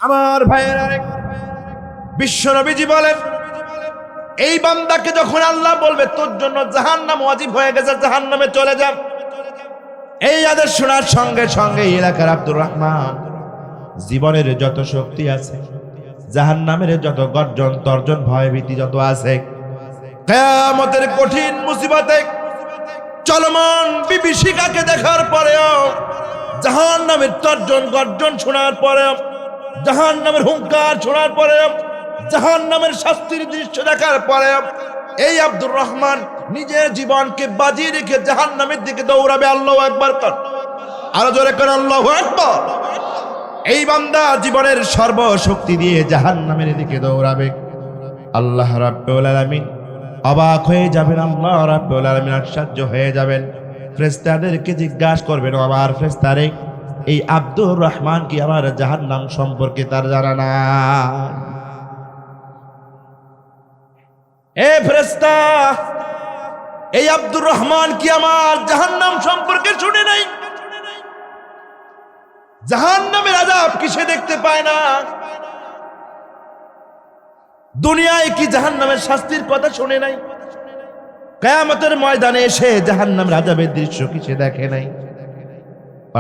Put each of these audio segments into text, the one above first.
আমার ভাইয়েরা, বিশ্বনবীজি বলেন, এই বান্দাকে যখন আল্লাহ বলবে তোর জন্য জাহান্নাম ওয়াজিব হয়ে গেছে, জাহান্নামে চলে যা, এই আদেশ শোনার সঙ্গে সঙ্গে এলাকার আব্দুর রহমান জীবনের যত শক্তি আছে, জাহান্নামের যত গর্জন তর্জন ভয়ভীতি যত আছে, কিয়ামতের কঠিন মুসিবতে চলমান বিভীষিকাকে দেখার পরেও, জাহান্নামের তর্জন গর্জন শোনার পরেও, জাহান্নামের হুঙ্কার শোনার পরেও, জাহান্নামের শাস্তির দৃশ্য দেখার পরেও এই আব্দুর রহমান নিজের জীবনকে বাজি রেখে জাহান্নামের দিকে দৌড়াবে। আল্লাহু আকবার কর, আরো জোরে কর আল্লাহু আকবার। এই বান্দা জীবনের সর্বশক্তি দিয়ে জাহান্নামের দিকে দৌড়াবে। আল্লাহ রাব্বুল আলামিন অবাক হয়ে যাবেন, আল্লাহ রাব্বুল আলামিন আশ্চর্য হয়ে যাবেন। ফেরেশতাদেরকে জিজ্ঞাসা করবেন, আমার ফেরেশতারে, এই আব্দুর রহমান কি আমার জাহান্নাম সম্পর্কে তার জানা না? এ ফেরেশতা, এই আব্দুর রহমান কি আমার জাহান্নাম সম্পর্কে শুনে নাই? জাহান্নামের আযাব কি সে দেখতে পায় না? দুনিয়ায় কি জাহান্নামের শাস্তির কথা শুনে নাই? কিয়ামতের ময়দানে এসে জাহান্নামের আযাবের দৃশ্য কি সে দেখে নাই?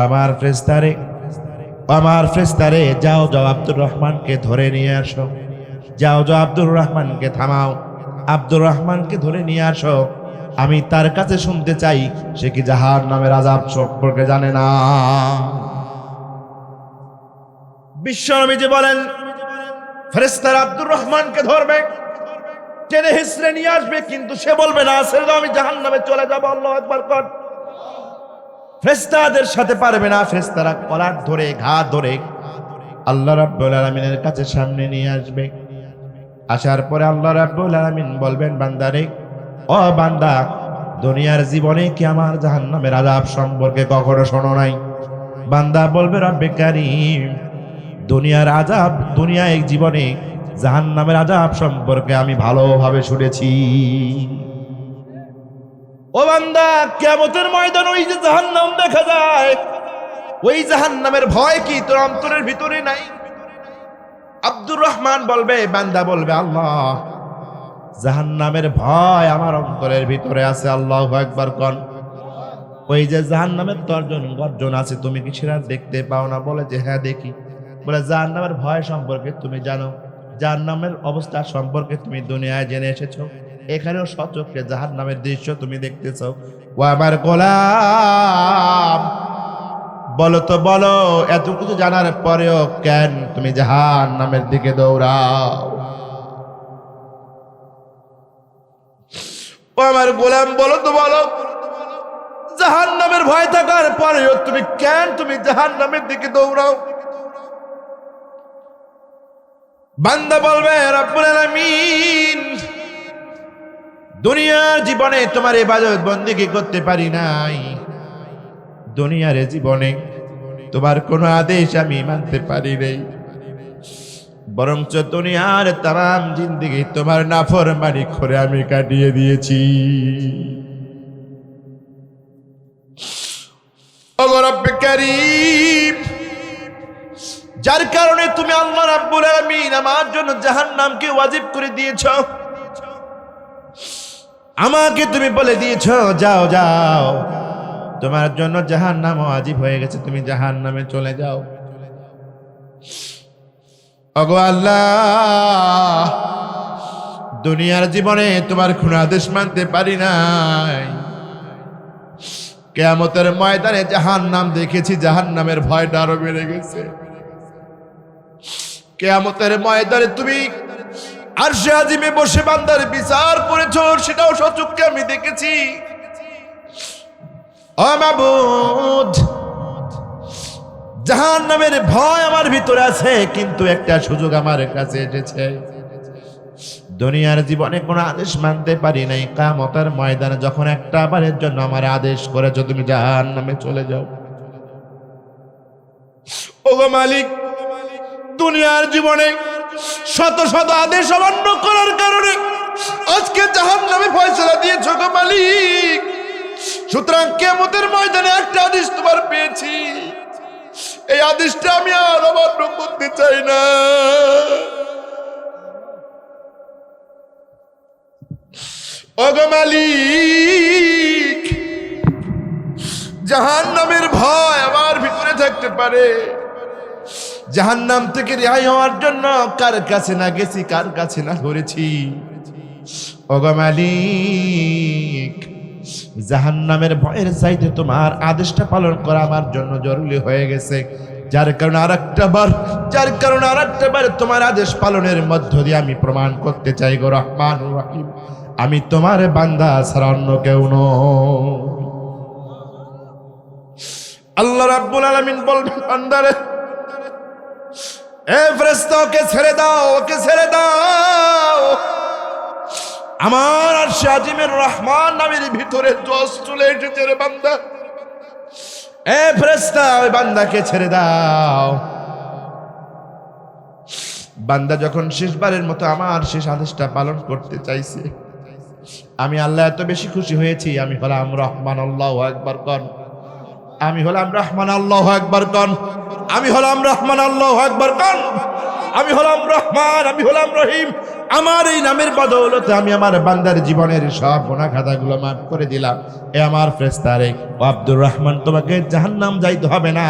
আমার ফেরেশতারে, আমার ফেরেশতারে, যাও যাও আব্দুর রহমানকে ধরে নিয়ে আসো, যাও যাও আব্দুর রহমানকে থামাও, আব্দুর রহমানকে ধরে নিয়ে আসো। আমি তার কাছে শুনতে চাই সে কি জাহান্নামের আযাব সম্পর্কে জানে না। বিশ্বনবীজি বলেন, ফেরেশতারা আব্দুর রহমানকে ধরবে, টেনে হিসড়ে নিয়ে আসবে, কিন্তু সে বলবে না ছেড়ে দাও, আমি জাহান্নামে চলে যাব। আল্লাহু আকবার কর। ফেরেশতাদের সাথে পারবে না, ফেরেশতারা কলার ধরে ঘাট ধরে আল্লাহ রাব্বুল আলামিনের কাছে সামনে নিয়ে আসবে। আসার পরে আল্লাহ রাব্বুল আলামিন বলবেন, বান্দারে, ও বান্দা, দুনিয়ার জীবনে কি আমার জাহান্নামের আযাব সম্পর্কে কখনো শোনো নাই? বান্দা বলবে, রব্বে কারীম, দুনিয়ার আযাব, দুনিয়ায় জীবনে জাহান্নামের আযাব সম্পর্কে আমি ভালোভাবে শুনেছি। ও বান্দা, কিয়ামতের ময়দানে ওই যে জাহান্নাম দেখা যায়, ওই জাহান্নামের ভয় কি তোর অন্তরের ভিতরে নাই? আব্দুর রহমান বলবে, বান্দা বলবে, আল্লাহ, জাহান্নামের ভয় আমার অন্তরের ভিতরে আছে। আল্লাহু আকবার কর। ওই যে জাহান্নামের তর্জন গর্জন আছে, তুমি কি সেটা দেখতে পাও না? বলে যে হ্যাঁ দেখি। বলে জাহান্নামের ভয় সম্পর্কে তুমি জানো, জাহান্নামের অবস্থা সম্পর্কে তুমি দুনিয়ায় জেনে এসেছো, এখানেও সচক্ষে জাহান্নামের দৃশ্য তুমি দেখতেছো। ও আমার গোলাম, বলো তো বলো, এত কিছু জানার পরেও কেন তুমি জাহান্নামের দিকে দৌড়াও? ও আমার গোলাম, বলো তো বলো, জাহান্নামের ভয় থাকার পরেও তুমি জাহান্নামের দিকে দৌড়াও? বান্দা বলবে, রব্বুল আলামিন, দুনিয়ার জীবনে তোমার ইবাদত বন্দেগী করতে পারি নাই, দুনিয়ার জীবনে তোমার কোনো আদেশ আমি মানতে পারি নাই, বরঞ্চ দুনিয়ার তাম জিন্দেগি তোমার নাফরমানি করে আমি কাটিয়ে দিয়েছি। ও রব্বে কারীম, যার কারণে তুমি আল্লাহ রাব্বুল আলামিন আমার জন্য জাহান্নামকে ওয়াজিব করে দিয়েছো, আমাকে তুমি বলে দিয়েছো, যাও যাও, তোমার জন্য জাহান্নাম ওয়াজিব হয়ে গেছে, তুমি জাহান্নামে চলে যাও। ওগো আল্লাহ, দুনিয়ার জীবনে তোমার কোনো আদেশ মানতে পারি নাই, কিয়ামতের ময়দানে জাহান্নাম দেখেছি, জাহান্নামের ভয়টা আরো বেড়ে গেছে। কিয়ামতের ময়দানে তুমি আরশে আজিমে বসে বান্দার বিচার করেছো, সেটাও সচক্ষে আমি দেখেছি। ও মাবুদ, জাহান্নামের ভয় আমার ভিতরে আছে, কিন্তু একটা সুযোগ আমার কাছে এসেছে, দুনিয়ার জীবনে কোনো আদেশ মানতে পারি নাই, কিয়ামতের ময়দানে যখন একটা বারের জন্য আমার আদেশ করেছো তুমি জাহান্নামে চলে যাও। ওগো মালিক, দুনিয়ার জীবনে শত শত আদেশ অমান্য করার কারণে আজকে জাহান্নামে ফয়সালা দিয়েছো গো মালিক, সুতরাং কিয়ামতের ময়দানে একটা আদেশ তোমার পেয়েছি, এই আদেশটা আমি আর অমান্য করতে চাই না। ওগো মালিক, জাহান্নামের ভয় আমার ভিতরে থাকতে পারে, জাহান্নাম থেকে রেহাই হওয়ার জন্য কার কাছে না গেছি, কার কাছে না ধরেছি। ওগো মালিক, জাহান্নামের ভয়ের চাইতে তোমার আদেশটা পালন করা আমার জন্য জরুরি হয়ে গেছে, যার কারণে আরেকটা বার তোমার আদেশ পালনের মধ্য দিয়ে আমি প্রমাণ করতে চাই গো রহমান রহিম, আমি তোমার বান্দা ছাড়া অন্য কেউ নই। আল্লাহ রাব্বুল আলামিন বলবেন, বান্দারে এ ফেরেশতা, ওকে ছেড়ে দাও, ওকে ছেড়ে দাও। আমার আরশে আজিমের রহমান নামের ভিতরে জোশ চলে এসেছে রে বান্দা। এ ফেরেশতা, ওই বান্দাকে ছেড়ে দাও। বান্দা যখন শেষবারের মতো আমার শেষ আদেশটা পালন করতে চাইছে, আমি আল্লাহ এত বেশি খুশি হয়েছি। আমি হলাম রহমান, আল্লাহু আকবার কন। আমি হলাম রহমান, আল্লাহু আকবার কন। আমি হলাম রহমান, আল্লাহু আকবার কন। আমি হলাম রহমান, আমি হলাম রহিম। আমার এই নামের বদৌলতে আমি আমার বান্দার জীবনের সব গুনাহ খাতাগুলো মাফ করে দিলাম। এ আমার ফেরেশতারে, ও আব্দুর রহমান, তোমাকে জাহান্নাম যাইতে হবে না।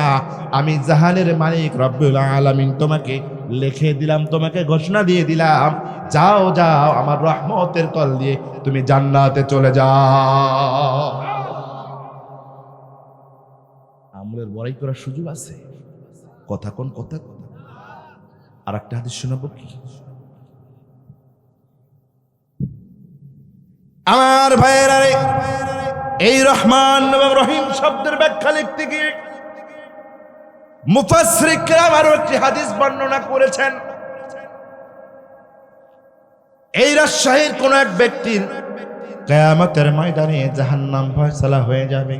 আমি জাহানের মালিক রব্বুল আলামিন তোমাকে লিখে দিলাম, তোমাকে ঘোষণা দিয়ে দিলাম, যাও যাও, আমার রহমতের তল দিয়ে তুমি জান্নাতে চলে যাও। আমলের বড়াই করার সুযোগ আছে। কথা কোন কথা। আর একটা হাদিস শোনাবো কি? আমার ভাইয়েরা, এই রহমান এবং রহিম শব্দের ব্যাখ্যা লিখতে গিয়ে মুফাসসির কিরাম আরো একটি হাদিস বর্ণনা করেছেন। এই রাজশাহীর কোন এক ব্যক্তির কিয়ামতের ময়দানে জাহান্নাম ফয়সালা হয়ে যাবে,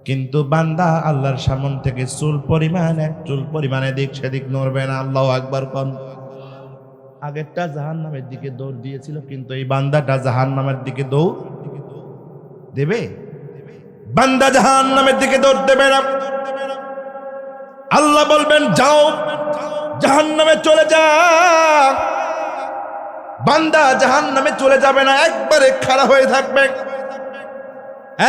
কিন্তু বান্দা আল্লাহর সামনে থেকে চুল পরিমাণে দিক সেদিক নড়বে না। আল্লাহু আকবার কোন। আগেরটা জাহান্নামের দিকে দৌড় দিয়েছিল, কিন্তু এই বান্দাটা জাহান্নামের দিকে দৌড় দেবে? বান্দা জাহান্নামের দিকে দৌড় দেবে না। আল্লাহ বলবেন, যাও জাহান্নামে চলে যা। বান্দা জাহান্নামে চলে যাবে না, একবারে খাড়া হয়ে থাকবে।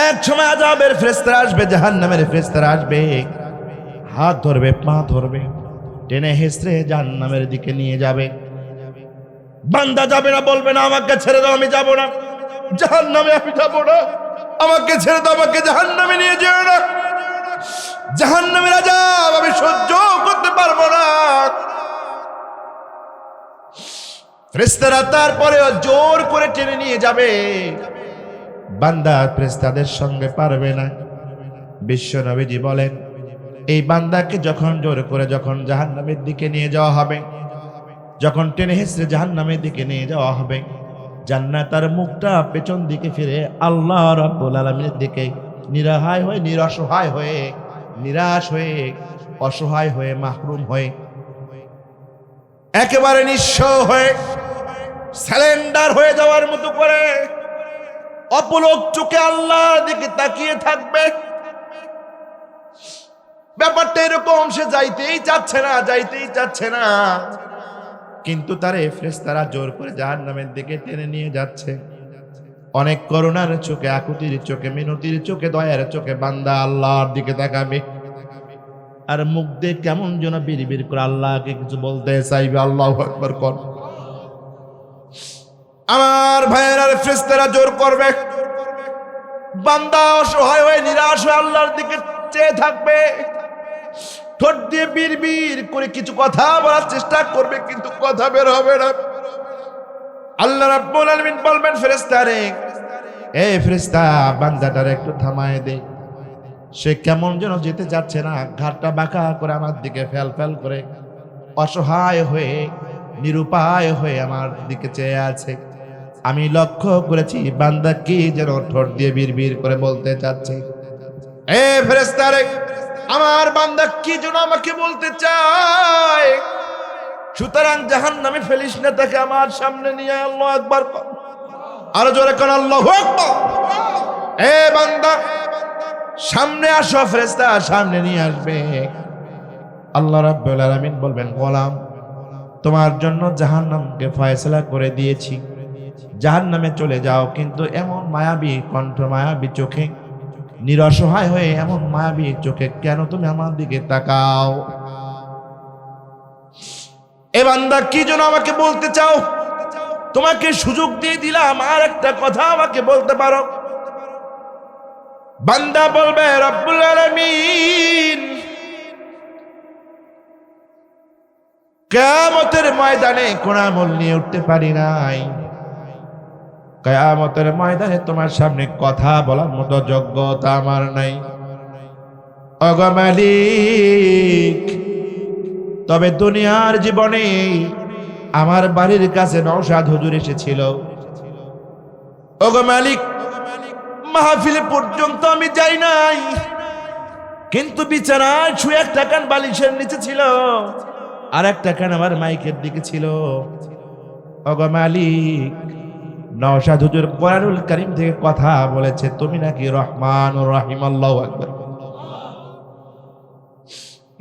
এক সময় আযাবের ফেরেশতারা আসবে, জাহান্নামের ফেরেশতারা আসবে, হাত ধরবে, পা ধরবে, টেনে হেসড়ে জাহান্নামের দিকে নিয়ে যাবে। বান্দা যাবে না, বলবে না, আমাকে ছেড়ে দাও, আমি যাব না জাহান্নামে, আমি যাব না, আমাকে ছেড়ে দাও, আমাকে জাহান্নামে নিয়ে যেও না, জাহান্নামের আযাব আমি সহ্য করতে পারবো না। ফেরেশতারা তারপরেও জোর করে টেনে নিয়ে যাবে, বান্দা ফেরেশতাদের সঙ্গে পারবে না। বিশ্ব নবীজি বলেন, এই বান্দাকে যখন জোর করে যখন জাহান্নামের দিকে নিয়ে যাওয়া হবে, যখন টেনে হেসড়ে জাহান্নামের দিকে নিয়ে যাওয়া হবে, জান্নাতের মুখটা পেছন দিকে ফিরে আল্লাহ রাব্বুল আলামিনের দিকে নিরাহায় হয়ে, নিরসহায় হয়ে, নিরাশ হয়ে, অসহায় হয়ে, মাহরুম হয়ে, একেবারে নিঃস্ব হয়ে, স্যালেন্ডার হয়ে যাওয়ার মতো করে অপলক চোখে আল্লাহর দিকে তাকিয়ে থাকবে। ব্যাপারটা এরকম, সে যাইতেই চাচ্ছে না, কিন্তু তারে ফেরেশতারা জোর করে জাহান্নামের দিকে টেনে নিয়ে যাচ্ছে। অনেক করুণার চোখে, আকুতির চোখে, মিনতির চোখে, দয়ার চোখে বান্দা আল্লাহর দিকে তাকাবে, আর মুখ দিয়ে কেমন যেন বিড়বিড় করে আল্লাহকে কিছু বলতে চাইবে। আল্লাহু আকবার কর। আমার ভাইয়েরা, ফেরেশতারা জোর করবে, বান্দা অসহায় হয়ে, নিরাশ হয়ে আল্লাহর দিকে চেয়ে থাকবে, ঠোঁট দিয়ে বিড়বিড় করে কিছু কথা বলার চেষ্টা করবে, কিন্তু কথা বের হবে না। আল্লাহ রাব্বুল আলামিন বলবেন, ফেরেশতারে, এ ফেরেশতা, বান্দাটার একটু থামায় দে, সে কেমন যেন যেতে যাচ্ছে না, ঘাটটা বাঁকা করে আমার দিকে ফেল করে অসহায় হয়ে, নিরুপায় হয়ে আমার দিকে চেয়ে আছে। আমি লক্ষ্য করেছি বান্দা কি যেন ঠোঁট দিয়ে বিড়বিড় করে বলতে চাচ্ছে। এ ফেরেশতারে, আমার বান্দা কি যেন আমাকে বলতে চায়, সুতরাং জাহান্নামে ফেলিস না, তাকে আমার সামনে নিয়ে। আল্লাহু আকবার, আরো জোরে কোন আল্লাহু আকবার। এ বান্দা, সামনে আসো ফেরেশতা, সামনে নিয়ে আসবে। আল্লাহ রাব্বুল আলামিন বলবেন, গোলাম তোমার জন্য জাহান্নামকে ফয়সালা করে দিয়েছি, জাহান্নামে চলে যাও। কিন্তু এমন মায়াবী কণ্ঠ, মায়াবী চোখে, নিরসহায় হয়ে এমন মায়াবী চোখে কেন তুমি আমার দিকে তাকাও? এ বান্দা কি জন্য আমাকে বলতে চাও? তোমাকে সুযোগ দিয়ে দিলাম, আর একটা কথা আমাকে বলতে পারো। বান্দা বলবে, রব্বুল আলামিন কিয়ামতের ময়দানে কোন আমল নিয়ে উঠতে পারি নাই, কিয়ামতের ময়দানে তোমার সামনে কথা বলার মতো যোগ্যতা আমার নাই। ওগো মালিক, তবে দুনিয়ার জীবনে আমার বাড়ির কাছে নওশাদ হুজুর এসেছিল। ওগো মালিক, মাহফিলে পর্যন্ত আমি যাই নাই, কিন্তু বিছানায় শুয়ে একটা কান বালিশের নিচে ছিল, আর একটা কান আমার মাইকের দিকে ছিল। ওগো মালিক, নওশাদ হুজুর কোরআনুল কারীম থেকে কথা বলেছে, তুমি নাকি রহমানুর রহিম। আল্লাহু আকবার।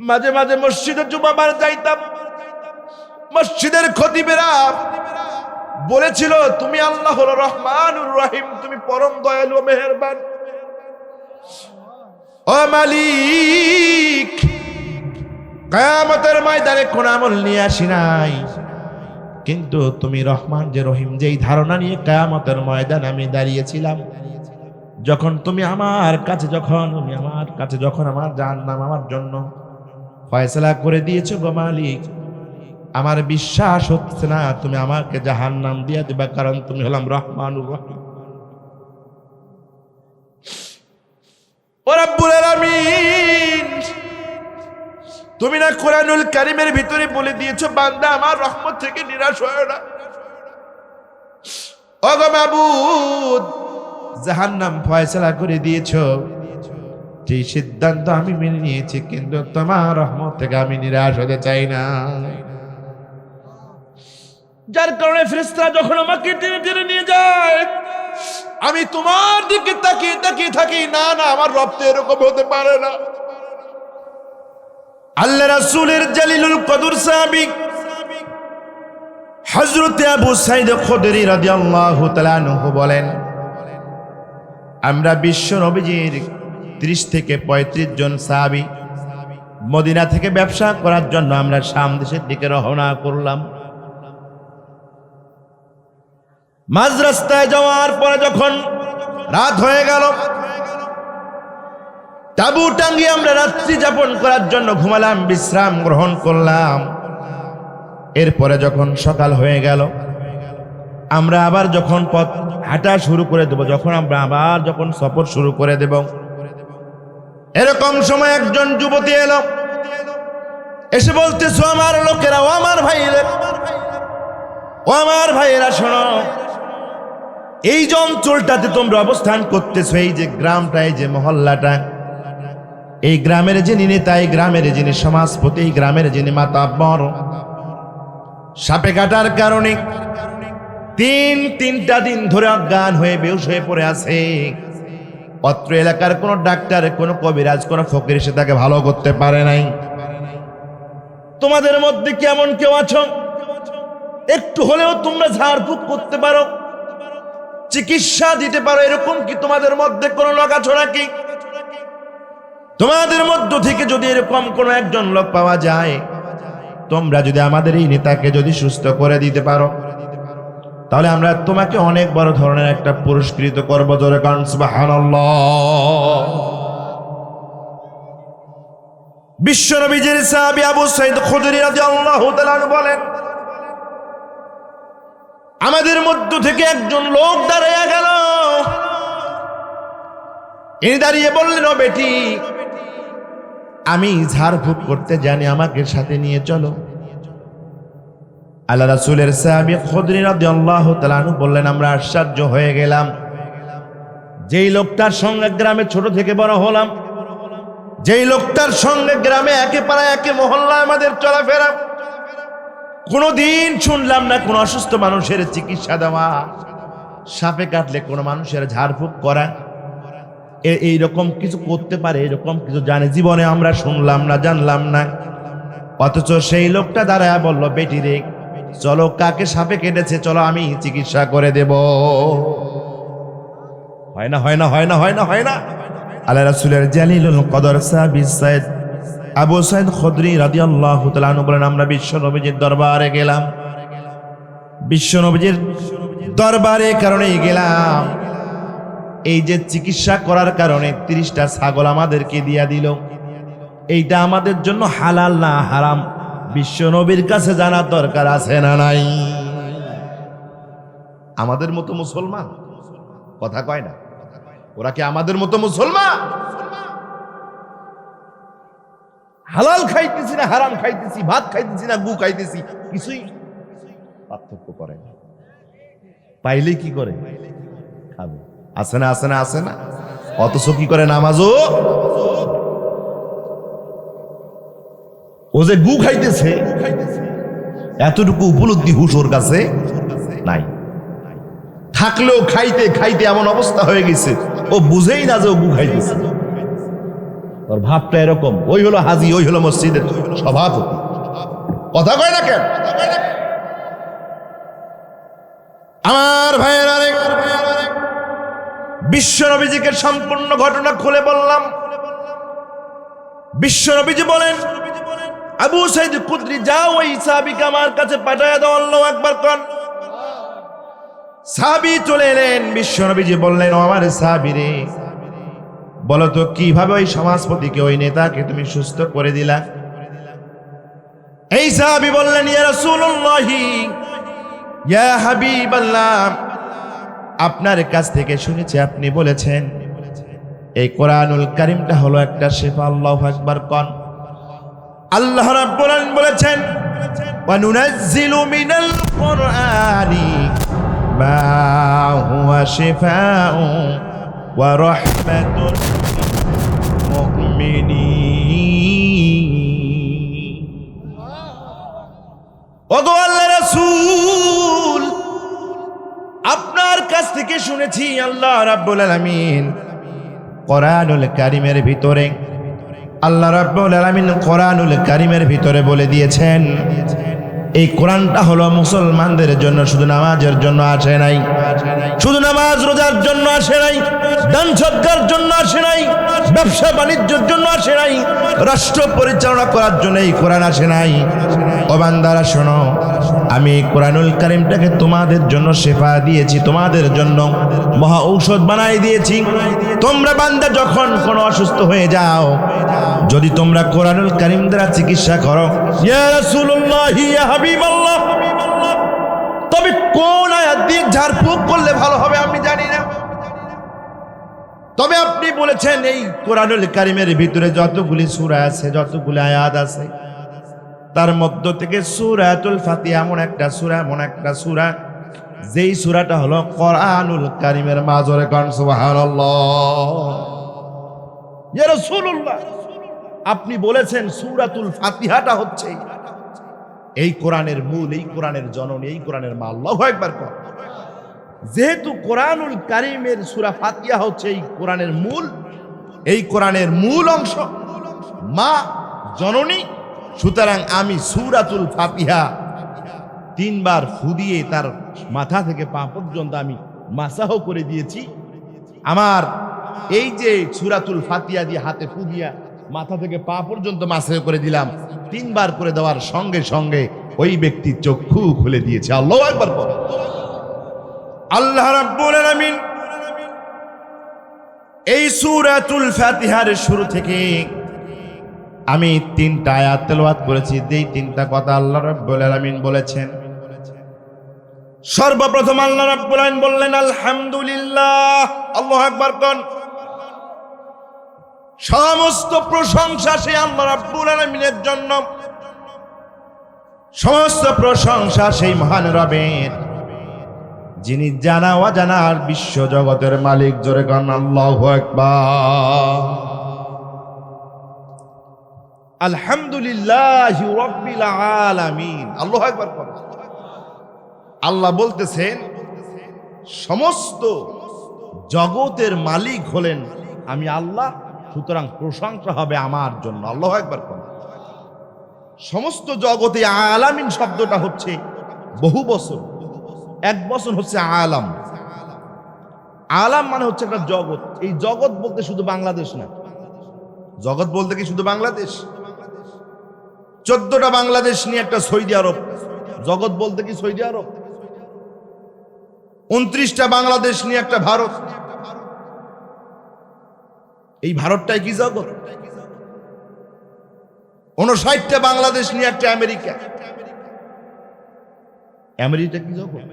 মাঝে মাঝে মসজিদে জুমাবার যাইতাম, মসজিদের খতিবেরা বলেছিল, তুমি আল্লাহ হলো রহমানুর রহিম, তুমি পরম দয়ালু মেহেরবান। ও মালিক, কিয়ামতের ময়দানে কোন আমল নিয়ে আসি নাই, কিন্তু তুমি রহমান যে রহিম, যেই ধারণা নিয়ে কিয়ামতের ময়দানে আমি দাঁড়িয়েছিলাম, যখন তুমি আমার কাছে যখন আমার জাহান্নাম আমার জন্য ফয়সালা করে দিয়েছো গো মালিক, আমার বিশ্বাস হচ্ছে না তুমি আমাকে জাহান্নাম দিয়ে দিবা, কারণ তুমি হলাম রহমানুর রহিম। ও রব্বুল আলামিন, তুমি না কোরআনুল কারীমের ভিতরে বলে দিয়েছো, বান্দা আমার রহমত থেকে নিরাশ হয় না। ও গো মাবুদ, জাহান্নাম ফয়সালা করে দিয়েছো, সেই সিদ্ধান্ত আমি মেনে নিয়েছি, কিন্তু তোমার রহমত থেকে আমি নিরাশ হতে চাই না। যার কারণে ফেরেশতারা যখন আমাকে টেনে টেনে নিয়ে যায়, আমি তোমার দিকে তাকিয়ে তাকিয়ে থাকি, না না, আমার রব তো এরকম হতে পারে না। আল্লাহ রাসূলের জালিলুল কদর সাহাবী হযরত আবু সাঈদ খুদরি রাদিয়াল্লাহু তাআলা আনহু বলেন, আমরা বিশ্ব নবীজির 30 থেকে 35 জন সাহাবী মদিনা থেকে ব্যবসা করার জন্য আমরা শাম দেশের দিকে রওনা করলাম। মাঝ রাস্তায় যাওয়ার পরে যখন রাত হয়ে গেল, তাঁবু টাঙ্গিয়ে আমরা রাত্রি যাপন করার জন্য ঘুমালাম, বিশ্রাম গ্রহণ করলাম। এরপরে যখন সকাল হয়ে গেল, আমরা আবার যখন পথ হাঁটা শুরু করে দেব, যখন সফর শুরু করে দেব, এরকম সময় একজন যুবতী এলো, এসে বলতেছো, আমার লোকেরা, ও আমার ভাইয়েরা শোনো, এই যে অঞ্চলটাতে তোমরা অবস্থান করতেছো, এই যে গ্রামটা, এই যে মহল্লাটা, এই গ্রামের যিনি নেতা, এই গ্রামের যিনি সমাজপতি, এই গ্রামের যিনি মাতাব্বর, সাপে কাটার কারণে তিনটা দিন ধরে অজ্ঞান হয়ে বেহুশ হয়ে পড়ে আছে। অত্র এলাকার কোন ডাক্তার, কোন কবিরাজ, কোন ফকির এসে তাকে ভালো করতে পারে নাই। তোমাদের মধ্যে কেমন কেউ আছো, একটু হলেও তোমরা ঝাড়ফুঁক করতে পারো, চিকিৎসা দিতে পারো, এরকম কি তোমাদের মধ্যে কোন লোক আছো নাকি? তোমাদের মধ্য থেকে যদি এরকম কোন একজন লোক পাওয়া যায়, তোমরা যদি আমাদের এই নেতাকে যদি সুস্থ করে দিতে পারো, তাহলে আমরা তোমাকে অনেক বড় ধরনের একটা পুরস্কৃত করব। জোরে কারণ সুবহানাল্লাহ। বিশ্বনবীজির সাহাবী আবু সাঈদ খুদরি রাদিয়াল্লাহু তাআলা বলেন, আমাদের মধ্য থেকে একজন লোক দাঁড়িয়ে গেল। ইনি দাঁড়িয়ে বললেন, ও বেটি, আমি ঝাড়ফুঁক করতে জানি, আমাকে সাথে নিয়ে চলো। আল্লাহ রাসূলের সাহাবী খুদরি রাদিয়াল্লাহু তাআলা বললেন, আমরা আশ্চর্য হয়ে গেলাম, যেই লোকটার সঙ্গে গ্রামে ছোট থেকে বড় হলাম, যেই লোকটার সঙ্গে গ্রামে একে পাড়ায় একে মহল্লায় আমাদের চলাফেরা, কোনোদিন শুনলাম না কোনো অসুস্থ মানুষের চিকিৎসা দেওয়া, সাপে কাটলে কোনো মানুষের ঝাড়ফুঁক করা, এইরকম কিছু করতে পারে, এরকম কিছু জানে, জীবনে আমরা শুনলাম না, জানলাম না। অথচ সেই লোকটা দাঁড়ায় বলল, বেটি রে চলো, কাকে সাপে কেটেছে, চলো আমি চিকিৎসা করে দেব। হয় না, হয় না, হয় না, হয় না, হয় না। আল্লাহ রাসূলের জালিলুল কদর সাহাবী সাইদ আবু সাইদ খুদরি রাদিয়াল্লাহু তাআলা আনহু বলেন, আমরা বিশ্ব নবীজির দরবারে গেলাম। বিশ্ব নবীজির দরবারে কারণেই গেলাম, এই যে চিকিৎসা করার কারণে 30টা ছাগল আমাদেরকে দিয়া দিল, এইটা আমাদের জন্য হালাল না হারাম বিশ্ব নবীর কাছে জানার দরকার আছে না নাই? আমাদের মতো মুসলমান কথা কয় না, ওরা কি আমাদের মতো মুসলমান? হালাল খাইতেছি না হারাম খাইতেছি, ভাত খাইতেছি না গু খাইতেছি, কিছুই পার্থক্য করে না। পাইলে কি করে খাবে, আছে না, আছে না, আছে না। অথচ কি করে, নামাজও ও যে গু খাইতেছে এতটুকু উপলব্ধি হুশ ওর কাছে নাই। থাকলেও খাইতে খাইতে এমন অবস্থা হয়ে গেছে ও বুঝেই না যে ও গু খাইতেছে। ওর ভাবটা এরকম, ওই হলো হাজি, ওই হলো মসজিদের সভাপতি, কথা কয় না কেন? আমার ভাইয়েরা, বিশ্ব নবীজিকে সম্পূর্ণ ঘটনা খুলে বললাম। বিশ্ব নবীজি বলেন, আবু সাইদ খুদরি যাও ওই সাহাবীকে আমার কাছে পাঠায় দাও। আল্লাহু আকবার কোন। সাহাবী চলে এলেন। বিশ্ব নবীজি বললেন, ও আমার সাহাবী রে, বলো তো কিভাবে ওই সমাজপতিকে, ওই নেতাকে তুমি সুস্থ করে দিলা? এই সাহাবী বললেন, ইয়া রাসূলুল্লাহ, ইয়া হাবিবাল্লাহ, আপনার কাছ থেকে শুনেছি আপনি বলেছেন এই কোরআনুল কারীমটা হলো একটা শিফা। আল্লাহু আকবার কোন। আল্লাহ রাব্বুল আলামিন বলেছেন, ওয়া নুনাজ্জিলু মিনাল কুরআনি মা হুয়া শিফাউন ওয়া রাহমাতুল মুমিনিন। ওগো আল্লাহর রাসূল, আপনার কাছ থেকে শুনেছি আল্লাহ রাব্বুল আলামিন কোরআনুল কারীমের ভিতরে, আল্লাহ রাব্বুল আলামিন কোরআনুল কারীমের ভিতরে বলে দিয়েছেন এই কোরআনটা হলো মুসলমানদের জন্য, শুধু নামাজের জন্য আসে নাই, শুধু নামাজ রোজার জন্য আসে নাই, দান সদকার জন্য আসে নাই, ব্যবসা বাণিজ্যের জন্য আসে নাই, রাষ্ট্র পরিচালনা করার জন্য এই কোরআন আসে নাই। ও বান্দারা শোনো, আমি এই কোরআনুল কারীমটাকে তোমাদের জন্য শিফা দিয়েছি, তোমাদের জন্য মহা ঔষধ বানাই দিয়েছি। তোমরা বান্দা যখন কোনো অসুস্থ হয়ে যাও, যদি তোমরা কোরআনুল কারীম দ্বারা চিকিৎসা করো, ইয়া রাসূলুল্লাহ, ইয়া হাবিবাল্লাহ, তবে কোন আয়াত দিয়ে ঝাড়ফুঁক করলে ভালো হবে আমি জানি না, তবে আপনি বলেছেন এই কোরআনুল কারীমের ভিতরে যতগুলি সূরা আছে, যতগুলি আয়াত আছে, তার মধ্য থেকে সূরাতুল ফাতিহা এমন একটা সূরা, এমন একটা সূরা যেই সূরাটা হলো কোরআনুল কারীমের মাজরে কোন সুবহানাল্লাহ। ইয়া রাসূলুল্লাহ, আপনি বলেছেন সূরাতুল ফাতিহাটা হচ্ছে এই কোরআনের মূল, এই কোরআনের জননী, এই কোরআনের মা। আল্লাহু আকবার কোন। যেহেতু কোরআনুল কারীমের সূরা ফাতিহা হচ্ছে এই কোরআনের মূল, এই কোরআনের মূল অংশ, মা জননী, সুতরাং আমি সূরাতুল ফাতিহা 3 বার ফু দিয়ে তার মাথা থেকে পা পর্যন্ত আমি মাসাহ করে দিয়েছি। আমার এই যে সূরাতুল ফাতিহা দিয়ে হাতে ফু দিয়া মাথা থেকে পা পর্যন্ত মাসাহ করে দিলাম, 3 বার করে দেওয়ার সঙ্গে সঙ্গে ওই ব্যক্তির চক্ষু খুলে দিয়েছে। আল্লাহু আকবার। আল্লাহ রাব্বুল আলামিন এই সূরাতুল ফাতিহার শুরু থেকে আমি 3টা আয়াত তেলাওয়াত করেছি, যেই 3টা কথা আল্লাহ রাব্বুল আলামিন বলেছেন। সর্বপ্রথম আল্লাহ রাব্বুল আলামিন বললেন আলহামদুলিল্লাহ। আল্লাহু আকবার কোন। সমস্ত প্রশংসা সেই আল্লাহ রাব্বুল আলামিনের জন্য, সমস্ত প্রশংসা সেই মহান রবের, যিনি জানা অজানার বিশ্ব জগতের মালিক। জোরে কোন আল্লাহু আকবার। আলহামদুলিল্লাহি রাব্বিল আলামিন। আল্লাহু আকবার। আল্লাহ বলতেছেন সমস্ত জগতের মালিক হলেন আমি আল্লাহ, সুতরাং প্রশংসা হবে আমার জন্য। আল্লাহু আকবার। সমস্ত জগতে আলামিন শব্দটা হচ্ছে বহু বছর, এক বছর হচ্ছে আলাম। আলাম মানে হচ্ছে একটা জগৎ। এই জগৎ বলতে শুধু বাংলাদেশ না। জগৎ বলতে কি শুধু বাংলাদেশ? 14টা বাংলাদেশ নিয়ে একটা সৌদি আরব। জগৎ বলতে কি সৌদি আরব? 29টা বাংলাদেশ নিয়ে একটা ভারত। এই ভারতটাই কি জগৎ? 59টা বাংলাদেশ নিয়ে একটা আমেরিকা। আমেরিকা কি জগৎ?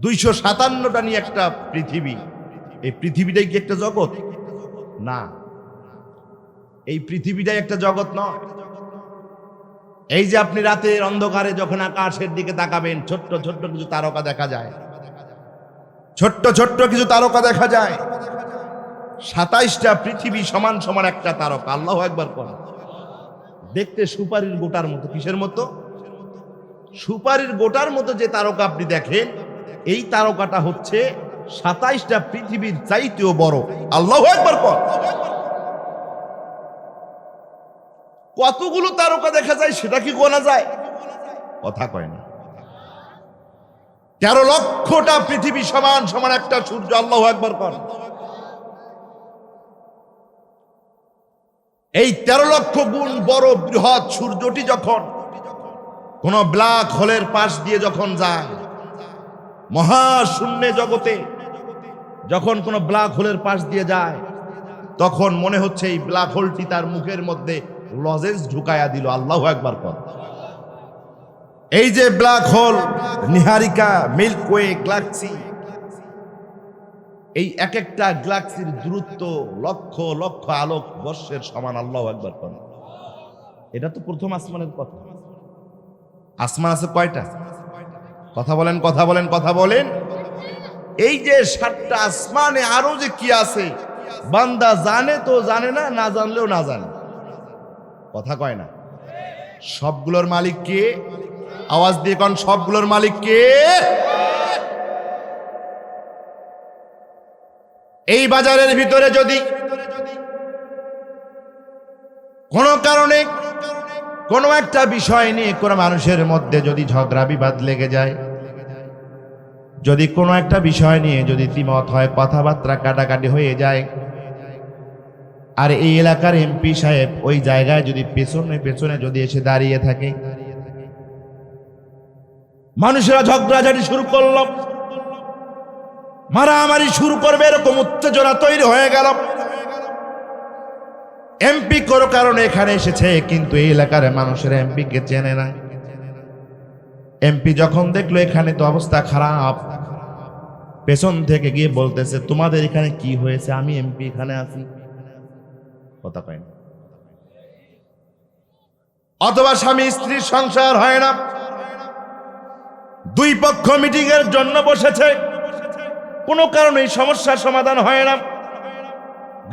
257টা নিয়ে একটা পৃথিবী। এই পৃথিবীটাই কি একটা জগৎ? না, এই পৃথিবীটাই একটা জগৎ নয়। এই যে আপনি রাতের অন্ধকারে যখন আকাশের দিকে তাকাবেন, ছোট্ট ছোট্ট কিছু তারকা দেখা যায়, ছোট্ট ছোট্ট কিছু তারকা দেখা যায়। 27টা পৃথিবী সমান সমান একটা তারকা। আল্লাহু আকবার কর। দেখতে সুপারির গোটার মতো। কিসের মতো? সুপারির গোটার মতো যে তারকা আপনি দেখেন, এই তারকাটা হচ্ছে 27টা পৃথিবীর চাইতেও বড়। আল্লাহু আকবার কর। কতগুলো তারকা দেখা যায় সেটা কি গোনা যায়? কথা কয় না। 13 লক্ষটা পৃথিবী সমান সমান একটা সূর্য। আল্লাহু আকবার কর। এই 13 লক্ষ গুণ বড় বৃহৎ সূর্যটি যখন কোন ব্ল্যাক হোলের পাশ দিয়ে যখন যায়, মহাশূন্যে জগতে যখন কোন ব্ল্যাক হোলের পাশ দিয়ে যায়, তখন মনে হচ্ছে এই ব্ল্যাক হোলটি তার মুখের মধ্যে লজেন্স ঢুকায়া দিল। আল্লাহু আকবার কর। এই যে ব্ল্যাক হোল, নিহারিকা, মিল্কওয়ে, গ্যালাক্সি, এই এক একটা গ্যালাক্সির দূরত্ব লক্ষ লক্ষ আলোক বর্ষের সমান। আল্লাহু আকবার কর। এটা তো প্রথম আসমানের কথা। আসমান আছে কয়টা? কথা বলেন, কথা বলেন, কথা বলেন। এই যে 7টা আসমানে আরো যে কি আছে, বান্দা জানে তো জানে না, না জানলেও না জানে। কথা কয় না। সবগুলোর মালিক কে? আওয়াজ দিয়ে কোন সবগুলোর মালিক কে? এই বাজারের ভিতরে যদি কোনো কারণে কোনো একটা বিষয় নিয়ে কোনো মানুষের মধ্যে যদি ঝগড়া বিবাদ লেগে যায়, যদি কোনো একটা বিষয় নিয়ে যদি দ্বিমত হয়, কথাবার্তা কাটাকাটি হয়ে যায়, আর এই এলাকার এমপি সাহেব ওই জায়গায় যদি পেছনে পেছনে যদি এসে দাঁড়িয়ে থাকে, মানুষেরা ঝগড়াঝাটি শুরু করলো, মারামারি শুরু করবে, এরকম উত্তেজনা তৈরি হয়ে গেল। এমপি কোনো কারণে এখানে এসেছে, কিন্তু এই এলাকার মানুষেরা এমপি কে চেনে না। এমপি যখন দেখলো এখানে তো অবস্থা খারাপ, পেছন থেকে গিয়ে বলতেছে, তোমাদের এখানে কি হয়েছে? আমি এমপি এখানে আছি। কথা পাই না। অথবা স্বামী স্ত্রীর সংসার হয় না, দুই পক্ষ মিটিং এর জন্য বসেছে, কোনো কারণে সমস্যার সমাধান হয় না।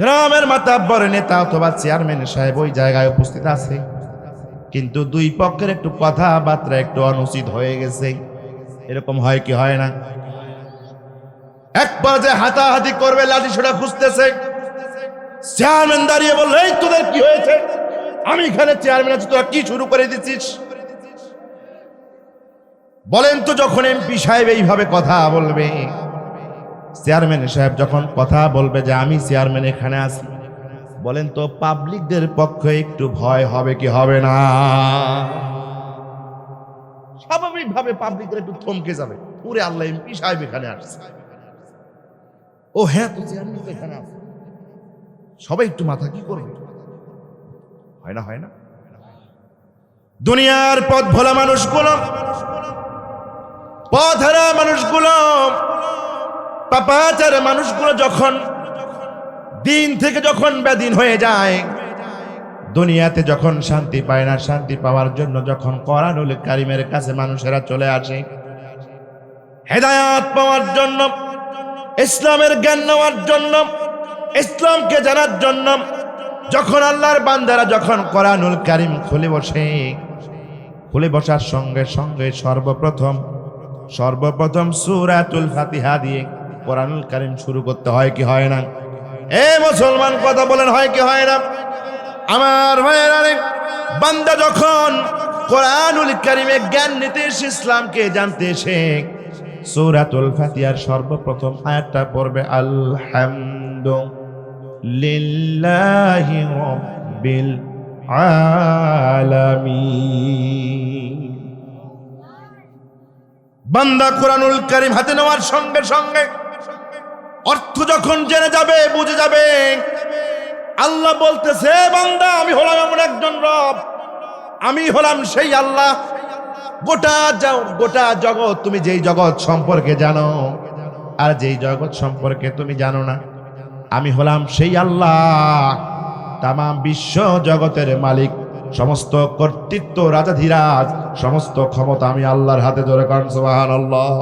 গ্রামের মাতাব্বর নেতা অথবা চেয়ারম্যান সাহেব ওই জায়গায় উপস্থিত আছে, কিন্তু দুই পক্ষের একটু কথাবার্তা একটু অনুচিত হয়ে গেছে। এরকম হয় কি হয় না? এক পর্যায়ে হাতাহাতি করবে, লাঠি সোটা খুঁজতেছে। চেয়ারম্যান দাঁড়িয়ে বলল, এই তোদের কি হয়েছে? আমি এখানে চেয়ারম্যান আছি, তোরা কি শুরু করে দিচ্ছিস? বলেন তো, যখন এমপি সাহেব এইভাবে কথা বলবে, চেয়ারম্যান সাহেব যখন কথা বলবে যে আমি চেয়ারম্যান এখানে আছি, বলেন তো পাবলিকদের পক্ষে একটু ভয় হবে কি হবে না? স্বাভাবিকভাবে পাবলিকদের একটু থমকে যাবে, ওরে আল্লাহ, এমপি সাহেব এখানে আসছে, ও হ্যাঁ তো চেয়ারম্যান এখানে আছে। সবাই একটু মাথা কি করবে? হয় না, হয় না? দুনিয়ার পথ ভোলা মানুষগুলো, পথহারা মানুষগুলো, পাপাচার মানুষগুলো যখন দিন থেকে যখন বেদিন হয়ে যায়, দুনিয়াতে যখন শান্তি পায় না, শান্তি পাওয়ার জন্য যখন কোরআনুল কারীমের কাছে মানুষেরা চলে আসে হেদায়েত পাওয়ার জন্য, ইসলামের জ্ঞান নেওয়ার জন্য, ইসলামকে জানার জন্য, যখন আল্লাহর বান্দারা যখন কোরআনুল কারীম খুলে বসে, খুলে বসার সঙ্গে সঙ্গে সর্বপ্রথম সূরাতুল ফাতিহা দিয়ে কোরআনুল কারীম শুরু করতে হয় কি হয় না? এ মুসলমান কথা বলেন, হয় কি হয় না? আমার ভাইয়েরা রে, বান্দা যখন কোরআনুল কারীমে জ্ঞান নিতে এসে, ইসলামকে জানতে এসে, সূরাতুল ফাতিহার সর্বপ্রথম আয়াতটা পড়বে আলহামদুলিল্লাহি রাব্বিল আলামিন। বান্দা কোরআনুল কারীম হাতে নেওয়ার সঙ্গে সঙ্গে অর্থ যখন জেনে যাবে, বুঝে যাবে, আল্লাহ বলতেছে, বান্দা আমি হলাম এমন একজন রব, আমি হলাম সেই আল্লাহ। গোটা জগৎ, তুমি যেই জগৎ সম্পর্কে জানো আর যেই জগৎ সম্পর্কে তুমি জানো না, আমি হলাম সেই আল্লাহ। তামাম বিশ্ব জগতের মালিক, সমস্ত কর্তৃত্ব, রাজাধিরাজ, সমস্ত ক্ষমতা আমি আল্লাহর হাতে। ধরে কারণ সুবহানাল্লাহ।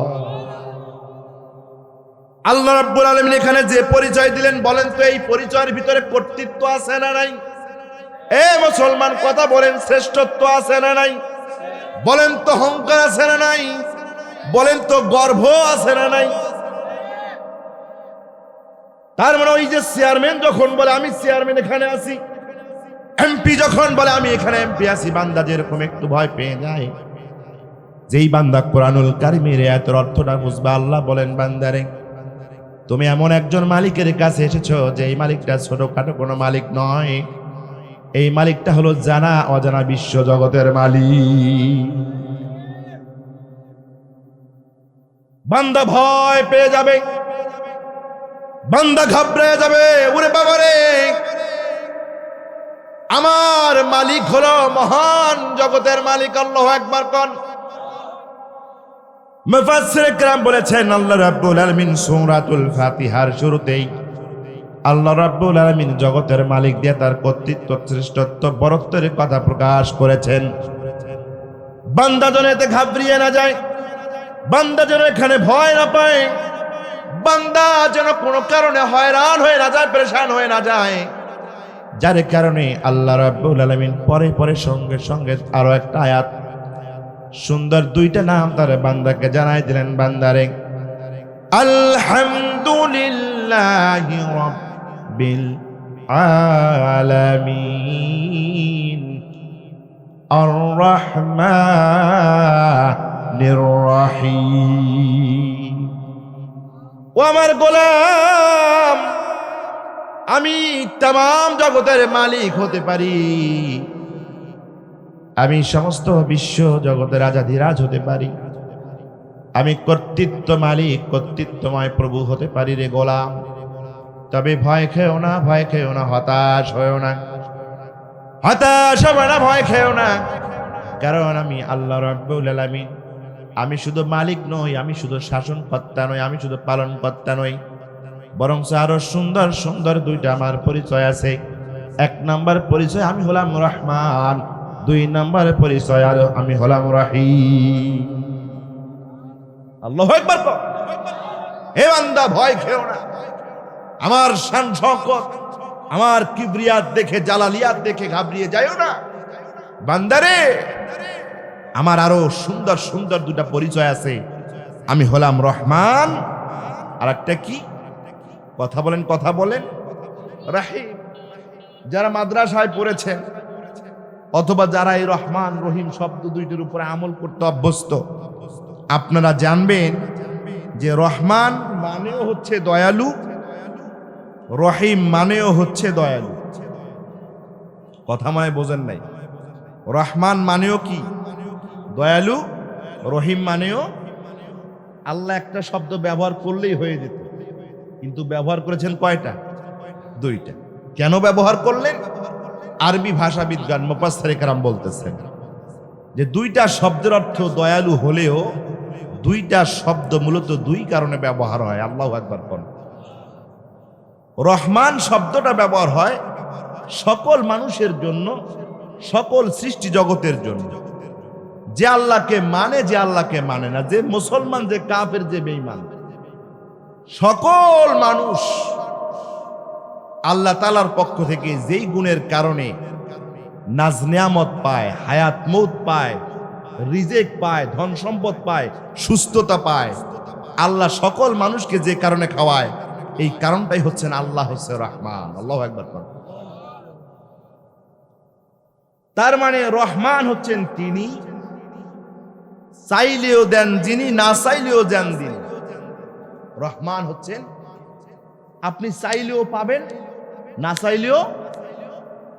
আল্লাহ রাব্বুল আলামিন এখানে যে পরিচয় দিলেন, বলেন তো এই পরিচয়ের ভিতরে কর্তৃত্ব আছে না নাই? এ মুসলমান কথা বলেন, শ্রেষ্ঠত্ব আছে না নাই? বলেন তো অহংকার আছে না নাই? বলেন তো গর্ব আছে না নাই? তার মানে ওই যে চেয়ারম্যান যখন বলে আমি চেয়ারম্যান এখানে আছি, এমপি যখন বলে আমি এখানে এমপি আছি, বান্দা যেরকম একটু ভয় পেয়ে যায়। যেই বান্দা কোরআনুল কারীমের আয়াতের অর্থটা বুঝবে, আল্লাহ বলেন, বান্দারে তুমি এমন একজন মালিকের কাছে এসেছো, যে এই মালিকটা ছোটখাটো কোনো মালিক নয়। এই মালিকটা হলো জানা অজানা বিশ্ব জগতের মালিক। বান্দা ভয় পেয়ে যাবে, বান্দা ঘাবড়ে যাবে, ওরে বাবারে, আমার মালিক হলো মহান জগতের মালিক। আল্লাহু আকবার কোন। মুফাসসিরে কেরাম বলেছেন, আল্লাহ রাব্বুল আলামিন সূরাতুল ফাতিহার শুরুতেই আল্লাহ রাব্বুল আলামিন জগতের মালিক দিয়ে তার কর্তৃত্ব, শ্রেষ্ঠত্ব, বরত্বের কথা প্রকাশ করেছেন। বান্দা যেন এতে ঘাবড়িয়ে না যায়, বান্দা যেন এখানে ভয় না পায়, বান্দা যেন কোনো কারণে হয়রান হয়ে না যায়, পেরেশান হয়ে না যায়। যার কারণে আল্লাহ রাব্বুল আলামিন পরে পরে সঙ্গে সঙ্গে আরো একটা আয়াত, সুন্দর দুইটা নাম তার বান্দাকে জানাই দিলেন। বান্দারে আলহামদুলিল্লাহি রাব্বিল আলামিন আর রহমানির রহিম। ও আমার গোলাম, আমি তামাম জগতের মালিক হতে পারি, আমি সমস্ত বিশ্ব জগতের রাজাধিরাজ হতে পারি, আমি কর্তৃত্ব মালিক, কর্তৃত্বময় প্রভু হতে পারি রে গোলাম। তবে ভয় খেও না, ভয় খেও না, হতাশ হয়েও না, হতাশ হবে না, ভয় খেও না। কারণ আমি আল্লাহ রাব্বুল আলামিন, আমি শুধু মালিক নই, আমি শুধু শাসনকর্তা নই, আমি শুধু পালনকর্তা নই, বরং আরো সুন্দর সুন্দর দুইটা আমার পরিচয় আছে। এক নাম্বার পরিচয় আমি হলাম রহমান, দুই নাম্বার পরিচয় আর আমি হলাম রহিম। আল্লাহু আকবার। হে বান্দা, ভয় খেও না, আমার শান শওকত, আমার কিবরিয়াত দেখে, জালালিয়াত দেখে ঘাবড়িয়ে যায়ও না। বান্দারে, আমার আরো সুন্দর সুন্দর দুটা পরিচয় আছে। আমি হলাম রহমান, আর একটা কি? কথা বলেন, কথা বলেন, রাহিম। যারা মাদ্রাসায় পড়েছেন অথবা যারা এই রহমান রহিম শব্দ দুইটির উপরে আমল করতে অভ্যস্ত, আপনারা জানবেন যে রহমান মানেও হচ্ছে দয়ালু, রহিম মানেও হচ্ছে দয়ালু। কথা মানে বোঝেন নাই? রহমান মানেও কি? দয়ালু। রহিম মানেও, আল্লাহ একটা শব্দ ব্যবহার করলেই হয়ে যেত, কিন্তু ব্যবহার করেছেন কয়টা? দুইটা। কেন ব্যবহার করলেন? আরবি ভাষাবিদগণ, মুফাসসিরে কেরাম বলতেছেন যে দুইটা শব্দের অর্থ দয়ালু হলেও দুইটা শব্দ মূলত দুই কারণে ব্যবহার হয়। আল্লাহু আকবার কোন। রহমান শব্দটা ব্যবহার হয় সকল মানুষের জন্য, সকল সৃষ্টি জগতের জন্য, যে আল্লাহকে মানে, যে আল্লাহকে মানে না, যে মুসলমান, যে কাফের, যে বেঈমান, সকল মানুষ আল্লাহ তাআলার পক্ষ থেকে যেই গুণের কারণে নাজ নিয়ামত পায়, হায়াত মৌত পায়, রিজেক পায়, ধন সম্পদ পায়, সুস্থতা পায়, আল্লাহ সকল মানুষকে যে কারণে খাওয়ায়, এই কারণটাই হচ্ছেন আল্লাহ হচ্ছে রহমান। আল্লাহু আকবার। তার মানে রহমান হচ্ছেন তিনি, চাইলেও দেন যিনি, না চাইলেও দেন যিনি। রহমান হচ্ছেন আপনি চাইলেও পাবেন, না চাইলেও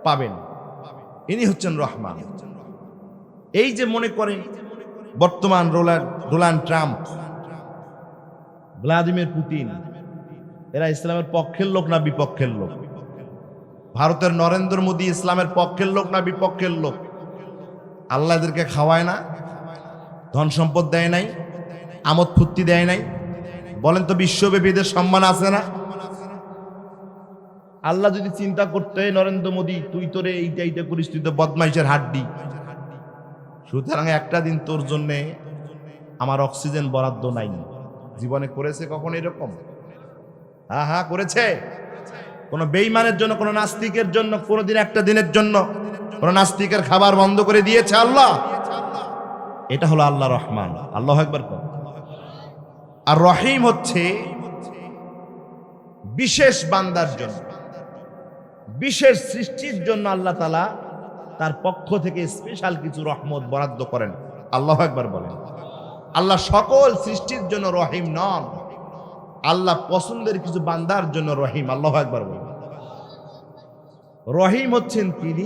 পাবেন, ইনি হচ্ছেন রহমান। এই যে মনে করেন বর্তমান ডোনাল্ড ট্রাম্প, ভ্লাদিমির পুতিন, এরা ইসলামের পক্ষের লোক না বিপক্ষের লোক? ভারতের নরেন্দ্র মোদী ইসলামের পক্ষের লোক না বিপক্ষের লোক? আল্লাহ এদেরকে খাওয়ায় না, ধন সম্পদ দেয় নাই, আমোদ ফুর্তি দেয় নাই? বলেন তো বিশ্বব্যাপী এদের সম্মান আছে না? আল্লাহ যদি চিন্তা করতে, নরেন্দ্র মোদী তুই তোরে এইটা করিস, তুই তো বদমাইশের হাড্ডি, সুতরাং একটা দিন তোর জন্যে আমার অক্সিজেন বরাদ্দ নাই। জীবনে করেছে কখন এরকম? হ্যাঁ করেছে। কোন বেঈমানের জন্য, কোন নাস্তিকের জন্য কোনদিন একটা দিনের জন্য কোন নাস্তিকের খাবার বন্ধ করে দিয়েছে আল্লাহ? এটা হলো আল্লাহ রহমান। আল্লাহু আকবার। আর রহিম হচ্ছে বিশেষ বান্দার জন্য, বিশেষ সৃষ্টির জন্য আল্লাহ তাআলা তার পক্ষ থেকে স্পেশাল কিছু রহমত বরাদ্দ করেন। আল্লাহু আকবার বলেন। আল্লাহ সকল সৃষ্টির জন্য রহিম নন, আল্লাহ পছন্দের কিছু বান্দার জন্য রহিম। আল্লাহু আকবার বলেন। রহিম হচ্ছেন তিনি,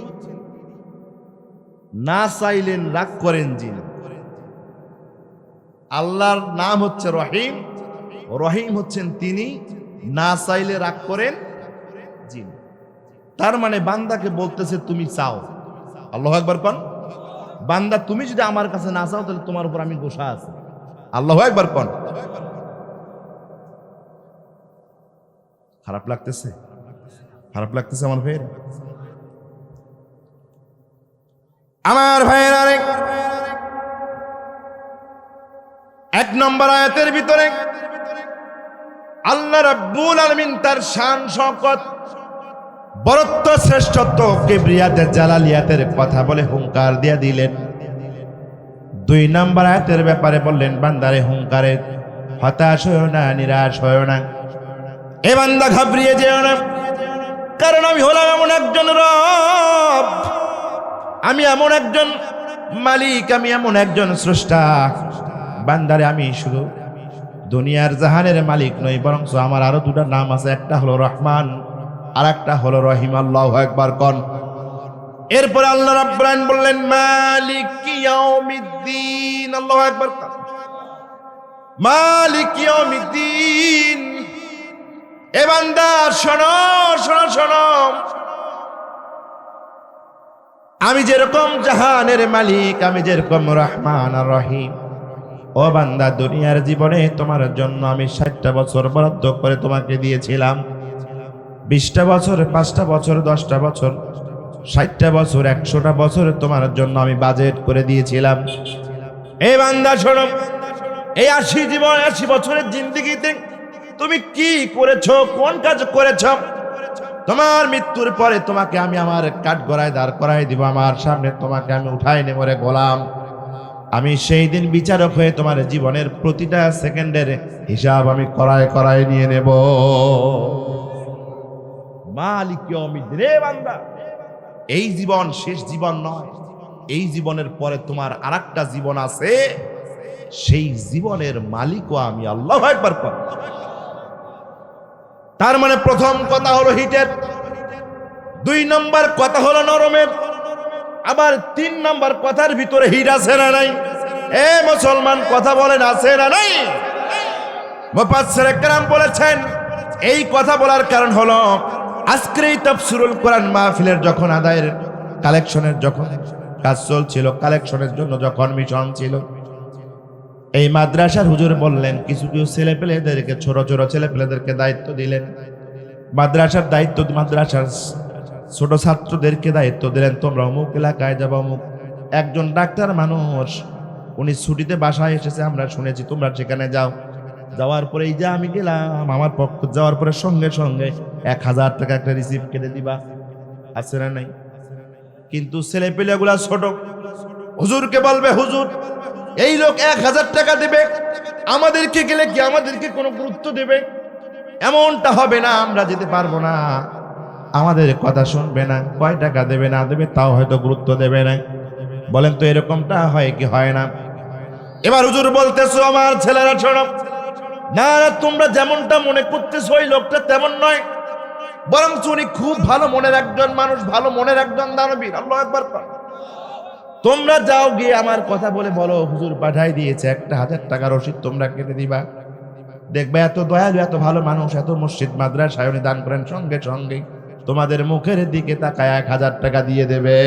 না চাইলেন রাগ করেন যিনি। আল্লাহর নাম হচ্ছে রহিম, রহিম হচ্ছেন তিনি, না চাইলে রাগ করেন যিনি। তার মানে বান্দাকে বলতেছে তুমি চাও। আল্লাহু আকবার কোন। বান্দা তুমি যদি আমার কাছে না চাও তাহলে তোমার উপর আমি গোসা আছি। আল্লাহু আকবার কোন। খারাপ লাগতেছে? খারাপ লাগতেছে আমার ভাইয়েরা? আমার ভাইয়েরা, এক নম্বর আয়াতের ভিতরে আল্লাহ রাব্বুল আলামিন তার শান শওকত, বরত্ব, শ্রেষ্ঠত্ব, কিবরিয়াতের, জালালিয়াতের কথা বলে হুঙ্কার দিয়ে দিলেন। দুই নম্বর আয়াতের ব্যাপারে বললেন বান্দারে হুঙ্কারে হতাশ হয়ো না, নিরাশ হয়ো না, এ বান্দা ঘাবড়িয়ে যেও না, কারণ আমি হলাম এমন একজন রব, আমি এমন একজন মালিক, আমি এমন একজন স্রষ্টা। বান্দারে আমি শুধু দুনিয়ার জাহানের মালিক নই, বরং আমার আরো দুটা নাম আছে, একটা হলো রহমান আর একটা হলো রহিম। আল্লাহু আকবার কোন। এরপর আল্লাহ রাব্বুল আলামিন বললেন মালিক ইয়াউমিদ্দিন। আল্লাহু আকবার। মালিক ইয়াউমিদ্দিন। এ বান্দা শোনো শোনো শোনো, আমি যেরকম জাহানের মালিক, আমি যেরকম রহমান আর রহিম, ও বান্দা দুনিয়ার জীবনে তোমার জন্য আমি 60টা বছর বরাদ্দ করে তোমাকে দিয়েছিলাম। 20টা বছর, 5টা বছর, 10টা বছর, 60টা বছর, 100টা বছর তোমার জন্য আমি বাজেট করে দিয়েছিলাম। এই বান্দা শোনো, এই 80 বছরের জিন্দেগিতে তুমি কি করেছো, কোন কাজ করেছো? তোমার মৃত্যুর পরে তোমাকে আমি আমার কাঠগড়ায় দাঁড় করাই দিব, আমার সামনে তোমাকে আমি উঠাই নেব রে গোলাম। আমি সেই দিন বিচারক হয়ে তোমার জীবনের প্রতিটা সেকেন্ডের হিসাব আমি করায় নিয়ে নেব। মালিক ইয়াউমিদ্দিন। রে বান্দা, এই জীবন শেষ জীবন নয়, এই জীবনের পরে তোমার আরেকটা জীবন আছে, সেই জীবনের মালিকও আমি। আল্লাহু আকবার। তার মানে প্রথম কথা হলো হিটের, 2 নম্বর কথা হলো নরমের, আবার 3 নম্বর কথার ভিতরে হিট আছে না নাই? এ মুসলমান কথা বলেন, আছে না নাই? মুফাসসির کرام বলেছেন এই কথা বলার কারণ হলো আজকের এই তাফসীরুল কোরআন মাহফিলের যখন আদায়ের কালেকশনের যখন কাজ চলছিল, কালেকশনের জন্য যখন মিশন ছিল, এই মাদ্রাসার হুজুর বললেন কিছু ছেলেপেলেদেরকে, ছোট ছোট ছেলেপেলেদেরকে দায়িত্ব দিলেন। মাদ্রাসার দায়িত্ব, মাদ্রাসার ছোট ছাত্রদেরকে দায়িত্ব দিলেন, তোমরা অমুক এলাকায় যাবো। অমুক একজন ডাক্তার মানুষ, উনি ছুটিতে বাসায় এসেছে, আমরা শুনেছি, তোমরা সেখানে যাও। যাওয়ার পরে এই যে আমি গেলাম, আমার পক্ষ যাওয়ার পরে সঙ্গে সঙ্গে 1000 টাকা একটা রিসিপ্ট কেটে দিবা, আছে না নাই? কিন্তু ছেলেপেলেগুলা ছোট, হুজুরকে বলবে হুজুর এই লোক 1000 টাকা দেবে, আমাদেরকে গেলে কি আমাদেরকে কোনো গুরুত্ব দেবে? এমনটা হবে না আমরা যেতে পারবো না, আমাদের কথা শুনবে না, কয় টাকা দেবে না দেবে তাও হয়তো গুরুত্ব দেবে না। বলেন তো এরকমটা হয় কি হয় না? এবার হুজুর বলতেছো আমার ছেলেরা শোনো, না না তোমরা যেমনটা মনে করতেছো ওই লোকটা তেমন নয়, বরং উনি খুব ভালো মনের একজন মানুষ, ভালো মনের একজন দানবীর। আল্লাহু আকবার। তোমরা যাও গিয়ে আমার কথা বলে বলো হুজুর পাঠাই দিয়েছে 1000 টাকা রসিদ, তোমরা কেটে দিবা। দেখবে এত দয়ালু এত ভালো মানুষ, এত মসজিদ মাদ্রাসায় উনি দান করেন, সঙ্গে সঙ্গে তোমাদের মুখের দিকে তাকায় 1000 টাকা দিয়ে দেবে।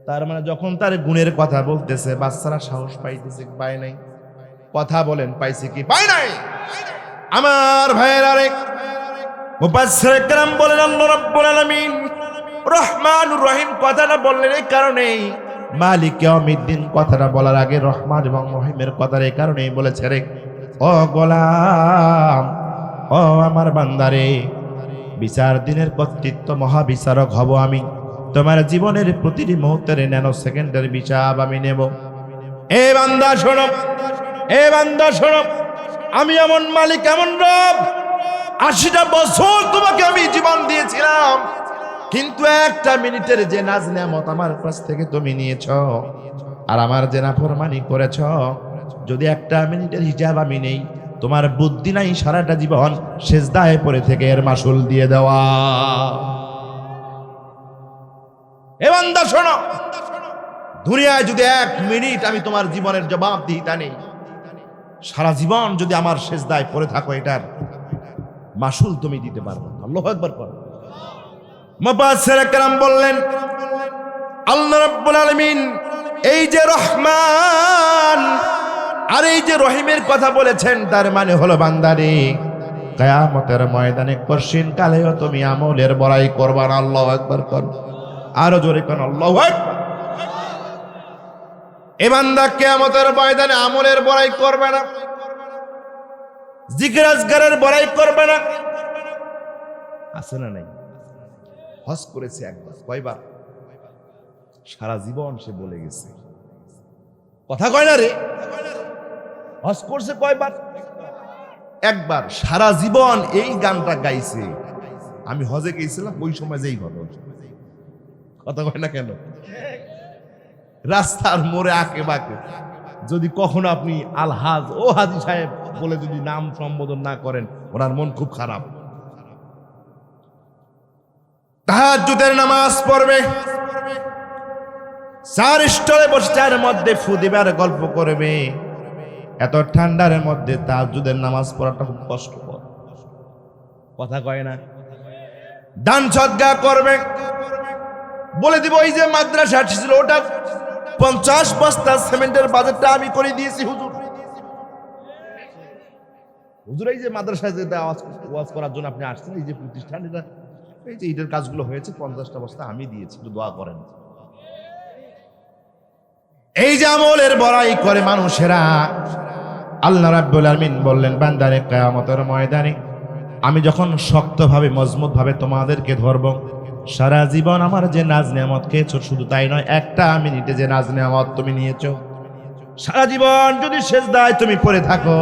তার মানে যখন তার গুণের কথা বলতেছে বাচ্চারা সাহস পাইতেছে, পায় নাই? কথা বলেন পাইছে কি পায় নাই? আমার ভাইয়ের আরেক মুফাসসির کرام বলেন আল্লাহ রাব্বুল আলামিন রহমানুর রহিম কথাটা বললেন এই কারণেই, মালিক ইয়াউমিদ্দিন কথাটা বলার আগে রহমান এবং রহিমের কথার এই কারণেই বলেছে, রে ও গোলাম, ও আমার বান্দারে, বিচার দিনের কর্তৃত্ব মহাবিচারক হব আমি, তোমার জীবনের প্রতিটি মুহূর্তের ন্যানো সেকেন্ডের বিচার আমি নেব। এ বান্দা শোনো, এ বান্দা শোনো, আমি এমন মালিক এমন রব, 80টা বছর তোমাকে আমি জীবন দিয়েছিলাম, কিন্তু একটা মিনিটের যে নাজ নেয়ামত আমার কাছ থেকে তুমি নিয়েছ আর আমার যে নাফরমানি করেছ, যদি একটা মিনিটের হিসাব আমি নেই, তোমার বুদ্ধি নাই সারাটা জীবন সেজদায় পড়ে থেকে এর মাসুল দিয়ে দেওয়া। এ বান্দা শোনো, দুনিয়ায় যদি 1 মিনিট আমি তোমার জীবনের জবাব দিই তা নেই, সারা জীবন যদি আমার সেজদায় পড়ে থাকো এটার মাসুল তুমি দিতে পারবে। আল্লাহু আকবার করো। মুফাসসির کرام বললেন আল্লাহ রাব্বুল আলামিন এই যে রহমান আর এই যে রহিমের কথা বলেছেন, তার মানে হলো বান্দারে কিয়ামতের ময়দানে কঠিন কালেও তুমি আমলের বড়াই করবা না। আল্লাহু আকবার করো, আরো জোরে কোন আল্লাহু আকবার। এ বান্দা কিয়ামতের ময়দানে আমলের বড়াই করবে না, জিকির আজকারের বড়াই করবে না। আছে না নাই? হজ করেছে একবার, কয়বার? সারা জীবন সে বলে গেছে, কথা কয় না রে। হজ করছে কয়বার? একবার। সারা জীবন এই গানটা গাইছে, আমি হজে গেছিলাম ওই সময় যেই ঘটনা, কথা কয় না কেন? রাস্তার মোড়ে আঁকে বাঁকে যদি কখনো আপনি আলহাজ ও হাজি সাহেব বলে যদি নাম সম্বোধন না করেন, ওনার মন খুব খারাপ। তাহাজ্জুদের নামাজ পড়বে, 4 স্টলে বসে চার মধ্যে ফু দিবার গল্প করবে, এত ঠান্ডার মধ্যে তাহাজ্জুদের নামাজ পড়াটা খুব কষ্টকর, কথা কয় না। দান সদকা করবে, বলে দিব এই যে মাদ্রাসা ছিল ওটা 50 বস্তা সিমেন্টের বাজেটটা আমি করে দিয়েছি হুজুর। হুজুর এই যে মাদ্রাসায় যেটা ওয়াজ করার জন্য আপনি আসছেন, এই যে প্রতিষ্ঠান, এটা এই যে ঈদের কাজগুলো হয়েছে 50টা বস্তা আমি দিয়েছি, একটু দোয়া করেন। এই যে আমলের বড়াই করে মানুষেরা, আল্লাহ রাব্বুল আলামিন বললেন বান্দারে কিয়ামতের ময়দানে আমি যখন শক্তভাবে মজবুতভাবে তোমাদেরকে ধরব, সারা জীবন আমার যে নাজ নেয়ামত খেয়েছো, শুধু তাই নয় একটা মিনিটে যে নাজ নেয়ামত তুমি নিয়েছো, সারা জীবন যদি সেজদায় তুমি পড়ে থাকো,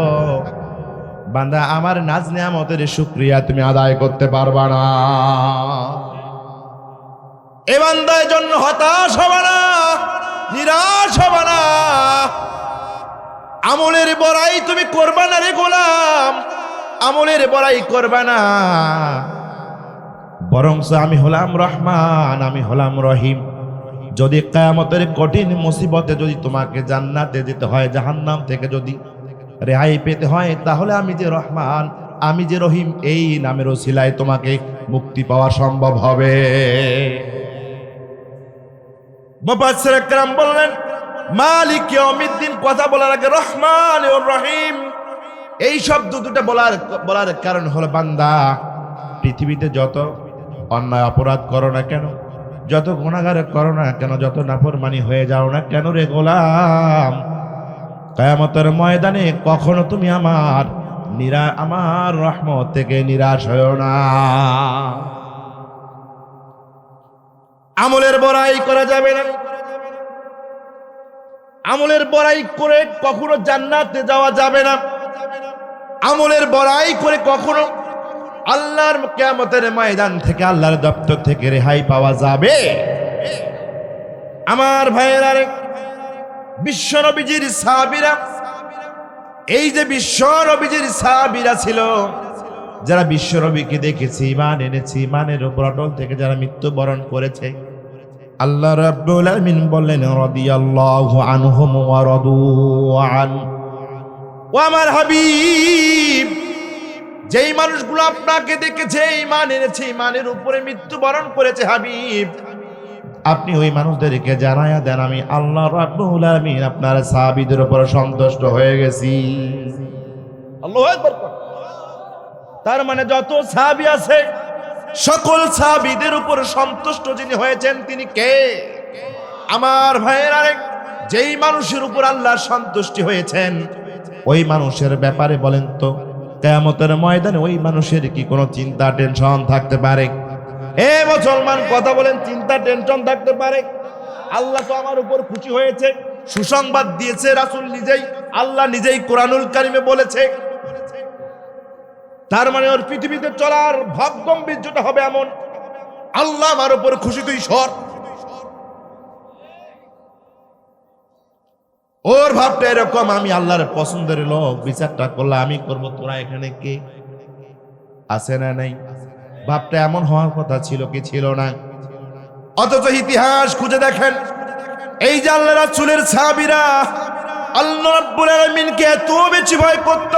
বান্দা আমার নাজ নেয়ামতের শুকরিয়া তুমি আদায় করতে পারবা না। এ বান্দার জন্য হতাশ হবে না, নিরাশ হবে না, আমলের বড়াই তুমি করবা না রে গোলাম, আমলের বড়াই করবা না, বরং আমি হলাম রহমান, আমি হলাম রহিম। যদি কিয়ামতের কঠিন মুসিবতে যদি তোমাকে জান্নাতে যেতে হয়, জাহান্নাম থেকে যদি রেহাই পেতে হয়, তাহলে আমি যে রহমান, আমি যে রহিম, এই নামের ওসিলায় তোমাকে মুক্তি পাওয়া সম্ভব হবে। মুফাসসির کرام বললেন মালিক ইয়াউমিদ্দিন কথা বলার আগে রহমান ও রহিম এই শব্দ দুটো বলার কারণ হলো বান্দা পৃথিবীতে যত অন্যায় অপরাধ করো না কেন, যত গুনাহগার করো না কেন, যত নাফরমানি হয়ে যাও না কেন রে গোলাম, কিয়ামতের ময়দানে কখনো তুমি আমার রহমত থেকে নিরাশ হয়ো না। আমলের বড়াই করা যাবে না, আমলের বড়াই করে কখনো জান্নাতে যাওয়া যাবে না। আমলের বড়াই করে কখনো আল্লাহর কিয়ামতের ময়দান থেকে, আল্লাহর দপ্তর থেকে রেহাই পাওয়া যাবে? আমার ভাইয়েরা, বিশ্ব নবীজির সাহাবীরা, এই যে বিশ্ব নবীজির সাহাবীরা ছিল, যারা বিশ্ব নবীকে দেখেছে, ঈমান এনেছে, ঈমানের উপর অটল থেকে যারা মৃত্যুবরণ করেছে, আল্লাহ রাব্বুল আলামিন বললেন রাদিয়াল্লাহু আনহুম ওয়া রাদু আন। ও আমার হাবিব, যেই মানুষগুলো আপনাকে দেখেছে, ঈমান এনেছে, ঈমানের উপরে মৃত্যুবরণ করেছে, হাবিব আপনি ওই মানুষদেরকে জানায়া দেন আমি আল্লাহ রাব্বুল আলামিন আপনার সাহাবীদের উপর সন্তুষ্ট হয়ে গেছি। আল্লাহু আকবার। তার মানে যত সাহাবী আছে সকল সাহাবীদের উপর সন্তুষ্ট যিনি হয়েছেন তিনি কে? আমার ভাইয়েরা, যেই মানুষের উপর আল্লাহর সন্তুষ্টি হয়েছেন ওই মানুষের ব্যাপারে বলেন তো কিয়ামতের ময়দানে ওই মানুষের কি কোনো চিন্তা টেনশন থাকতে পারে? এ মুসলমান কথা বলেন, চিন্তা টেনশন থাকতে পারে? আল্লাহ তো আমার উপর খুশি হয়েছে, সুসংবাদ দিয়েছে রাসূল নিজেই, আল্লাহ নিজেই কোরআনুল কারিমে বলেছে। তার মানে ওর পৃথিবীতে চলার ভাব গম্ভীর্যটা হবে এমন, আল্লাহ আমার উপর খুশি, তুই সর। ওর ভাবটা এরকম, আমি আল্লাহর পছন্দের লোক, বিচারটা করলে আমি করব, তোরা এখানে কে আছে না নাই? ভাবটা এমন হওয়ার কথা ছিল কি ছিল না? অথচ ইতিহাস খুঁজে দেখেন, এই যে আল্লাহ রাসূলের সাহাবীরা আল্লাহ রাব্বুল আলামিনকে এত বেশি ভয় করত,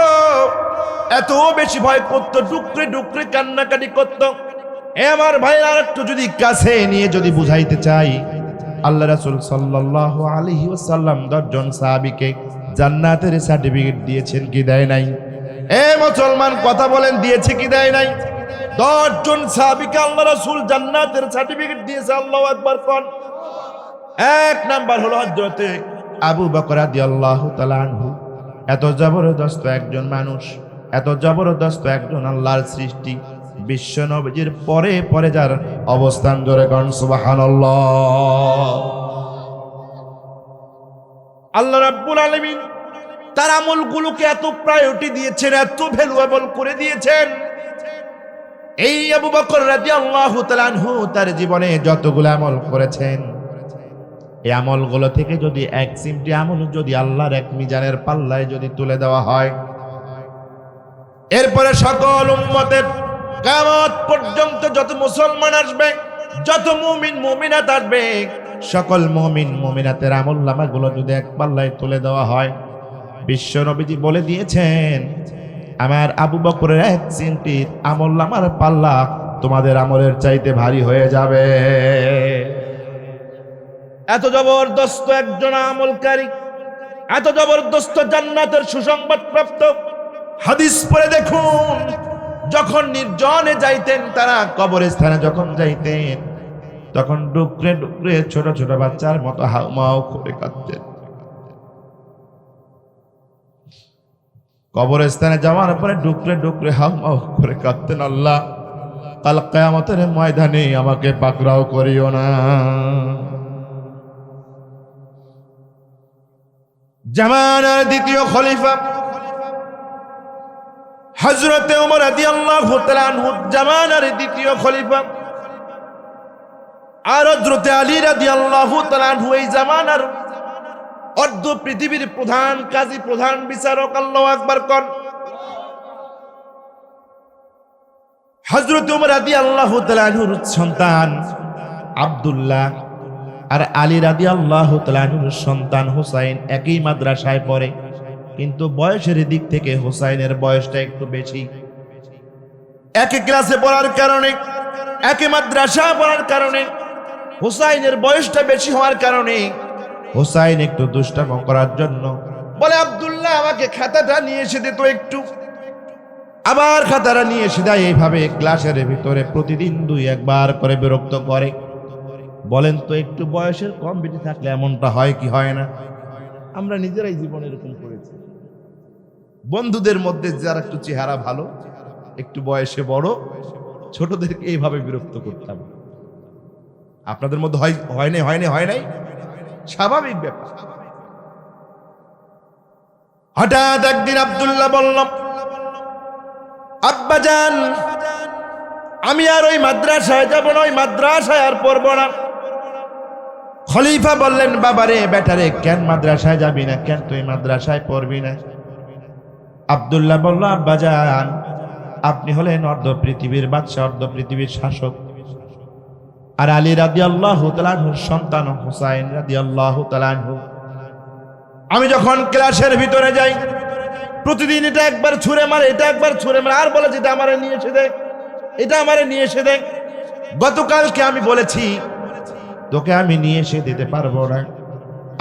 এত বেশি ভয় করত, ডুকরে ডুকরে কান্নাকাটি করত। এ আমার ভাইরা, একটু যদি কাছে নিয়ে যদি বুঝাইতে চাই, আল্লাহ রাসূল সাল্লাল্লাহু আলাইহি ওয়াসাল্লাম 10 জন সাহাবীকে জান্নাতের সার্টিফিকেট দিয়েছেন কি দেয় নাই? এ মুসলমান কথা বলেন, দিয়েছে কি দেয় নাই? 10 জন সাহাবীকে আল্লাহ রাসূল জান্নাতের সার্টিফিকেট দিয়েছে। আল্লাহু আকবার কোন? এক নাম্বার হলো হযরতে আবু বকর রাদিয়াল্লাহু তাআলা আনহু। এত জবরদস্ত একজন মানুষ, এত জবরদস্ত একজন আল্লাহর সৃষ্টি, বিশ্ব নবীর পরে পরে যার অবস্থান, জোরে কোন সুবহানাল্লাহ। আল্লাহ রাব্বুল আলামিন তার আমলগুলোকে এত প্রায়োরিটি দিয়েছেন, এত ভ্যালুয়েবল করে দিয়েছেন। এই আবু বকর রাদিয়াল্লাহু তাআলা আনহু তার জীবনে যতগুলো আমল করেছেন, এই আমলগুলো থেকে যদি এক সিমটি আমল যদি আল্লাহর এক মিজানের পাল্লায় যদি তুলে দেওয়া হয়, এরপরে সকল উম্মতের কিয়ামত পর্যন্ত যত মুসলমান আসবে, যত মুমিন মুমিনাত আসবে, সকল মুমিন মুমিনাতের আমলনামাগুলো যদি এক পাল্লায় তুলে দেওয়া হয়, বিশ্ব নবীজি বলে দিয়েছেন আমার আবু বকরের এক সিমটির আমলনামার পাল্লা তোমাদের আমলের চাইতে ভারী হয়ে যাবে। এত জবরদস্ত একজন আমলকারী, এত জবরদস্ত জান্নাতের সুসংবাদ প্রাপ্ত। হাদিস পড়ে দেখুন, যখন নির্জনে যাইতেন তারা, কবরস্থানে যখন যাইতেন, তখন ডুকরে ডুকরে ছোট ছোট বাচ্চার মতো হাউমাউ করে কাঁদতেন। কবরস্থানে যাওয়ার পরে ডুকরে ডুকরে হাউমাউ করে কাঁদতেন, আল্লাহ কাল কিয়ামতের ময়দানে আমাকে পাকড়াও করিও না। জামানার দ্বিতীয় খলিফা হযরতে ওমর রাদিয়াল্লাহু তাআলা আনহু, জামানার দ্বিতীয় খলিফা, আর হযরতে আলী রাদিয়াল্লাহু তাআলা আনহু এই জামানার অর্ধ পৃথিবীর প্রধান কাজী, প্রধান বিচারক। আল্লাহু আকবার কোন? হযরতে ওমর রাদিয়াল্লাহু তাআলা আনহুর সন্তান আব্দুল্লাহ আর আলী রাদিয়াল্লাহু তাআলা আনহুর সন্তান হুসাইন একই মাদ্রাসায় পড়ে, কিন্তু বয়সের দিক থেকে হুসাইনের বয়সটা একটু বেশি। একই ক্লাসে পড়ার কারণে, একই মাদ্রাসা পড়ার কারণে, হুসাইনের বয়সটা বেশি হওয়ার কারণে হুসাইন একটু দুষ্টামি করার জন্য বলে, আব্দুল্লাহ আমাকে খাতাটা নিয়ে এসে দে তো একটু। আবার খাতাটা নিয়ে এসে দেয়। এইভাবে ক্লাসের ভিতরে প্রতিদিন 2-1 বার করে বিরক্ত করে। বলেন তো, একটু বয়সের কম বেশি থাকলে এমনটা হয় কি হয় না? আমরা নিজেরাই জীবনে এরকম করেছি। বন্ধুদের মধ্যে যারা একটু চেহারা ভালো, একটু বয়সে বড়, ছোটদেরকে এইভাবে বিরক্ত করতাম। আপনাদের মধ্যে হয় নাই? স্বাভাবিক ব্যাপার। হঠাৎ একদিন আব্দুল্লাহ বললাম, আব্বাজান আমি আর ওই মাদ্রাসায় যাব না, ওই মাদ্রাসায় আর পড়ব না। খলিফা বললেন, বাবারে বেটারে, কেন মাদ্রাসায় যাবি না, কেন তুই মাদ্রাসায় পড়বি না? আব্দুল্লাহ বলল, আব্বাজান আপনি হলেন অর্ধ পৃথিবীর বাদশা, অর্ধ পৃথিবীর শাসক, আর আলী রাদিয়াল্লাহু তাআলা আনহুর সন্তান হুসাইন রাদিয়াল্লাহু তাআলা আনহু। আমি যখন ক্লাসের ভিতরে যাই প্রতিদিন এটা একবার ছুঁড়ে মারে, এটা একবার ছুঁড়ে মারে, আর বলে যেটা আমারে নিয়ে এসে দেয়, এটা আমারে নিয়ে এসে দেয়। গতকালকে আমি বলেছি তোকে আমি নিয়ে এসে দিতে পারবো না,